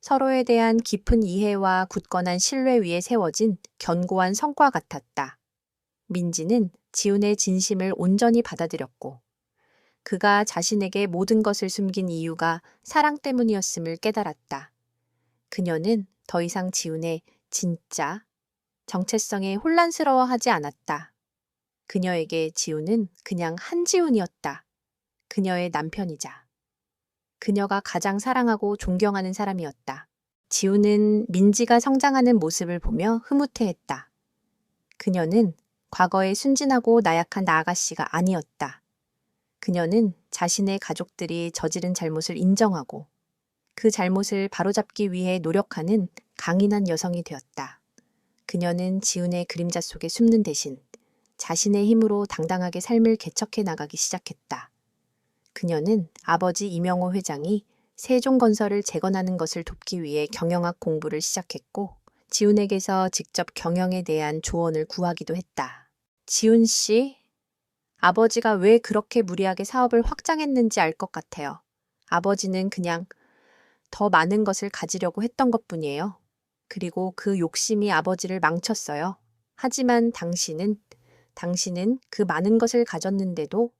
서로에 대한 깊은 이해와 굳건한 신뢰 위에 세워진 견고한 성과 같았다. 민지는 지훈의 진심을 온전히 받아들였고 그가 자신에게 모든 것을 숨긴 이유가 사랑 때문이었음을 깨달았다. 그녀는 더 이상 지훈의 진짜 정체성에 혼란스러워하지 않았다. 그녀에게 지훈은 그냥 한지훈이었다. 그녀의 남편이자 그녀가 가장 사랑하고 존경하는 사람이었다. 지훈은 민지가 성장하는 모습을 보며 흐뭇해했다. 그녀는 과거의 순진하고 나약한 아가씨가 아니었다. 그녀는 자신의 가족들이 저지른 잘못을 인정하고 그 잘못을 바로잡기 위해 노력하는 강인한 여성이 되었다. 그녀는 지훈의 그림자 속에 숨는 대신 자신의 힘으로 당당하게 삶을 개척해 나가기 시작했다. 그녀는 아버지 이명호 회장이 세종건설을 재건하는 것을 돕기 위해 경영학 공부를 시작했고 지훈에게서 직접 경영에 대한 조언을 구하기도 했다. 지훈 씨, 아버지가 왜 그렇게 무리하게 사업을 확장했는지 알 것 같아요. 아버지는 그냥 더 많은 것을 가지려고 했던 것뿐이에요. 그리고 그 욕심이 아버지를 망쳤어요. 하지만 당신은 그 많은 것을 가졌는데도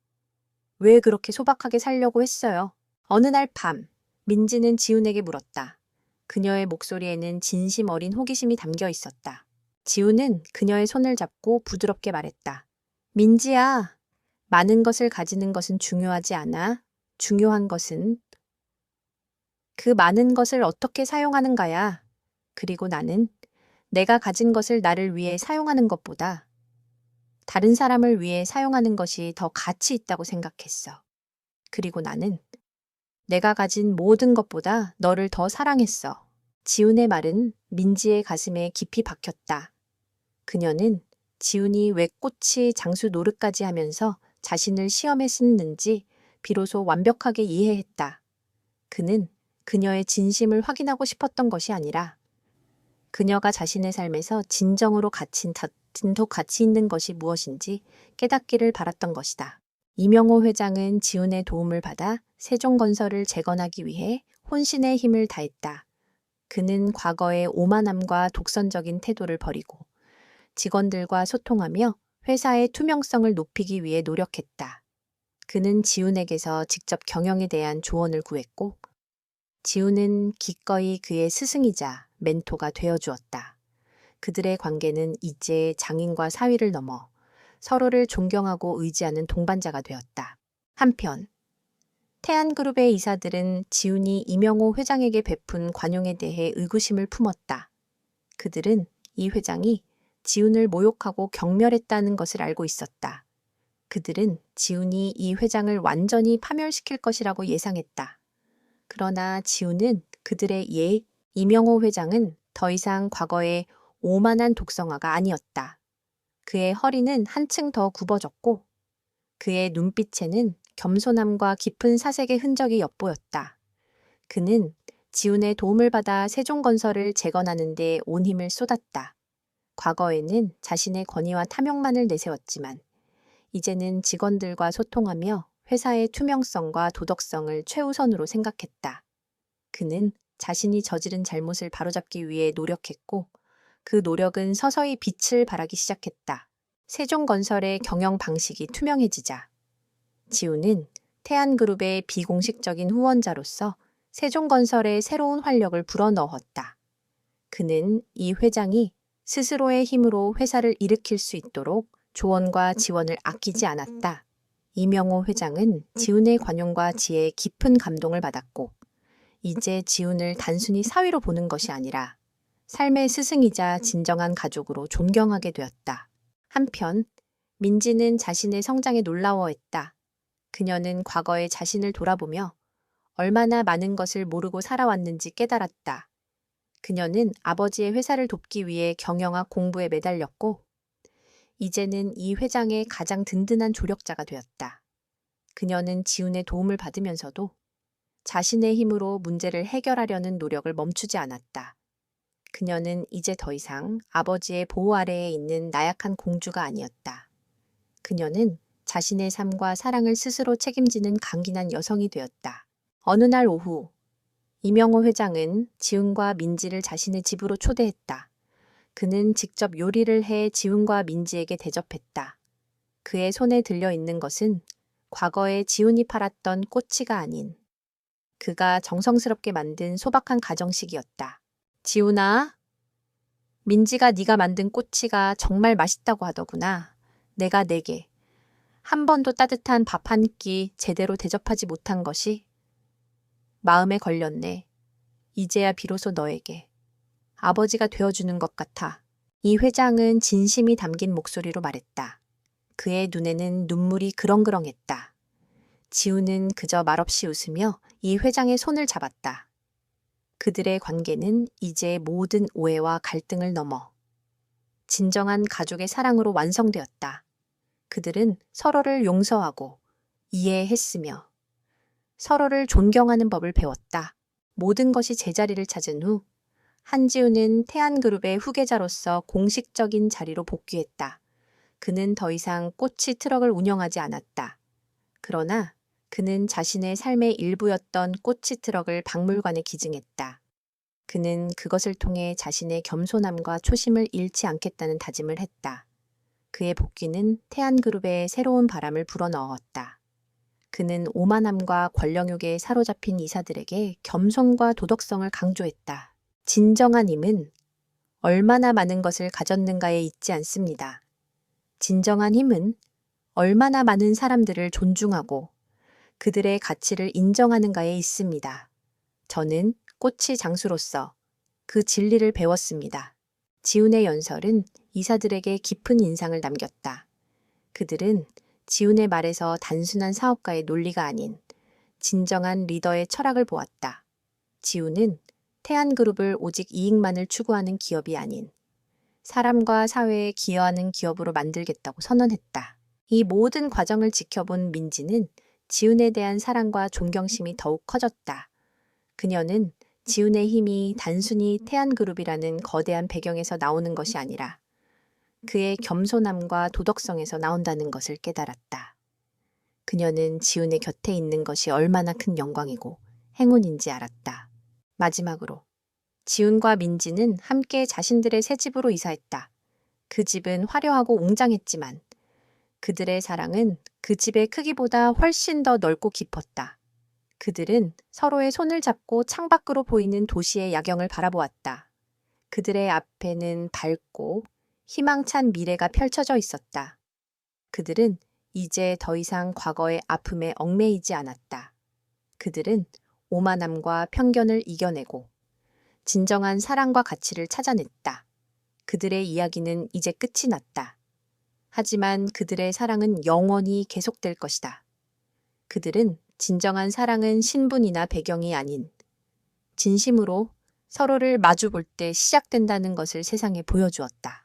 왜 그렇게 소박하게 살려고 했어요? 어느 날 밤, 민지는 지훈에게 물었다. 그녀의 목소리에는 진심 어린 호기심이 담겨 있었다. 지훈은 그녀의 손을 잡고 부드럽게 말했다. 민지야, 많은 것을 가지는 것은 중요하지 않아. 중요한 것은 그 많은 것을 어떻게 사용하는가야. 그리고 나는 내가 가진 것을 나를 위해 사용하는 것보다 다른 사람을 위해 사용하는 것이 더 가치 있다고 생각했어. 그리고 나는 내가 가진 모든 것보다 너를 더 사랑했어. 지훈의 말은 민지의 가슴에 깊이 박혔다. 그녀는 지훈이 왜 꽃이 장수 노릇까지 하면서 자신을 시험에 쓰는지 비로소 완벽하게 이해했다. 그는 그녀의 진심을 확인하고 싶었던 것이 아니라 그녀가 자신의 삶에서 진정으로 가치 있는 것이 무엇인지 깨닫기를 바랐던 것이다. 이명호 회장은 지훈의 도움을 받아 세종건설을 재건하기 위해 혼신의 힘을 다했다. 그는 과거의 오만함과 독선적인 태도를 버리고 직원들과 소통하며 회사의 투명성을 높이기 위해 노력했다. 그는 지훈에게서 직접 경영에 대한 조언을 구했고, 지훈은 기꺼이 그의 스승이자 멘토가 되어주었다. 그들의 관계는 이제 장인과 사위를 넘어 서로를 존경하고 의지하는 동반자가 되었다. 한편 태안그룹의 이사들은 지훈이 이명호 회장에게 베푼 관용에 대해 의구심을 품었다. 그들은 이 회장이 지훈을 모욕하고 경멸했다는 것을 알고 있었다. 그들은 지훈이 이 회장을 완전히 파멸시킬 것이라고 예상했다. 그러나 지훈은 그들의 이명호 회장은 더 이상 과거의 오만한 독성아가 아니었다. 그의 허리는 한층 더 굽어졌고 그의 눈빛에는 겸손함과 깊은 사색의 흔적이 엿보였다. 그는 지훈의 도움을 받아 세종건설을 재건하는 데 온 힘을 쏟았다. 과거에는 자신의 권위와 탐욕만을 내세웠지만 이제는 직원들과 소통하며 회사의 투명성과 도덕성을 최우선으로 생각했다. 그는 자신이 저지른 잘못을 바로잡기 위해 노력했고 그 노력은 서서히 빛을 발하기 시작했다. 세종건설의 경영 방식이 투명해지자 지훈은 태안그룹의 비공식적인 후원자로서 세종건설의 새로운 활력을 불어넣었다. 그는 이 회장이 스스로의 힘으로 회사를 일으킬 수 있도록 조언과 지원을 아끼지 않았다. 이명호 회장은 지훈의 관용과 지혜에 깊은 감동을 받았고 이제 지훈을 단순히 사위로 보는 것이 아니라 삶의 스승이자 진정한 가족으로 존경하게 되었다. 한편 민지는 자신의 성장에 놀라워했다. 그녀는 과거의 자신을 돌아보며 얼마나 많은 것을 모르고 살아왔는지 깨달았다. 그녀는 아버지의 회사를 돕기 위해 경영학 공부에 매달렸고 이제는 이 회장의 가장 든든한 조력자가 되었다. 그녀는 지훈의 도움을 받으면서도 자신의 힘으로 문제를 해결하려는 노력을 멈추지 않았다. 그녀는 이제 더 이상 아버지의 보호 아래에 있는 나약한 공주가 아니었다. 그녀는 자신의 삶과 사랑을 스스로 책임지는 강인한 여성이 되었다. 어느 날 오후, 이명호 회장은 지훈과 민지를 자신의 집으로 초대했다. 그는 직접 요리를 해 지훈과 민지에게 대접했다. 그의 손에 들려 있는 것은 과거에 지훈이 팔았던 꼬치가 아닌 그가 정성스럽게 만든 소박한 가정식이었다. 지훈아, 민지가 네가 만든 꼬치가 정말 맛있다고 하더구나. 내가 내게 한 번도 따뜻한 밥 한 끼 제대로 대접하지 못한 것이 마음에 걸렸네. 이제야 비로소 너에게 아버지가 되어주는 것 같아. 이 회장은 진심이 담긴 목소리로 말했다. 그의 눈에는 눈물이 그렁그렁했다. 지훈은 그저 말없이 웃으며 이 회장의 손을 잡았다. 그들의 관계는 이제 모든 오해와 갈등을 넘어 진정한 가족의 사랑으로 완성되었다. 그들은 서로를 용서하고 이해했으며 서로를 존경하는 법을 배웠다. 모든 것이 제자리를 찾은 후 한지훈은 태안그룹의 후계자로서 공식적인 자리로 복귀했다. 그는 더 이상 꼬치 트럭을 운영하지 않았다. 그러나 그는 자신의 삶의 일부였던 꼬치 트럭을 박물관에 기증했다. 그는 그것을 통해 자신의 겸손함과 초심을 잃지 않겠다는 다짐을 했다. 그의 복귀는 태안그룹에 새로운 바람을 불어넣었다. 그는 오만함과 권력욕에 사로잡힌 이사들에게 겸손과 도덕성을 강조했다. 진정한 힘은 얼마나 많은 것을 가졌는가에 있지 않습니다. 진정한 힘은 얼마나 많은 사람들을 존중하고 그들의 가치를 인정하는가에 있습니다. 저는 꼬치 장수로서 그 진리를 배웠습니다. 지훈의 연설은 이사들에게 깊은 인상을 남겼다. 그들은 지훈의 말에서 단순한 사업가의 논리가 아닌 진정한 리더의 철학을 보았다. 지훈은 태안그룹을 오직 이익만을 추구하는 기업이 아닌 사람과 사회에 기여하는 기업으로 만들겠다고 선언했다. 이 모든 과정을 지켜본 민지는 지훈에 대한 사랑과 존경심이 더욱 커졌다. 그녀는 지훈의 힘이 단순히 태안그룹이라는 거대한 배경에서 나오는 것이 아니라 그의 겸손함과 도덕성에서 나온다는 것을 깨달았다. 그녀는 지훈의 곁에 있는 것이 얼마나 큰 영광이고 행운인지 알았다. 마지막으로 지훈과 민지는 함께 자신들의 새 집으로 이사했다. 그 집은 화려하고 웅장했지만 그들의 사랑은 그 집의 크기보다 훨씬 더 넓고 깊었다. 그들은 서로의 손을 잡고 창밖으로 보이는 도시의 야경을 바라보았다. 그들의 앞에는 밝고 희망찬 미래가 펼쳐져 있었다. 그들은 이제 더 이상 과거의 아픔에 얽매이지 않았다. 그들은 오만함과 편견을 이겨내고 진정한 사랑과 가치를 찾아냈다. 그들의 이야기는 이제 끝이 났다. 하지만 그들의 사랑은 영원히 계속될 것이다. 그들은 진정한 사랑은 신분이나 배경이 아닌 진심으로 서로를 마주 볼 때 시작된다는 것을 세상에 보여주었다.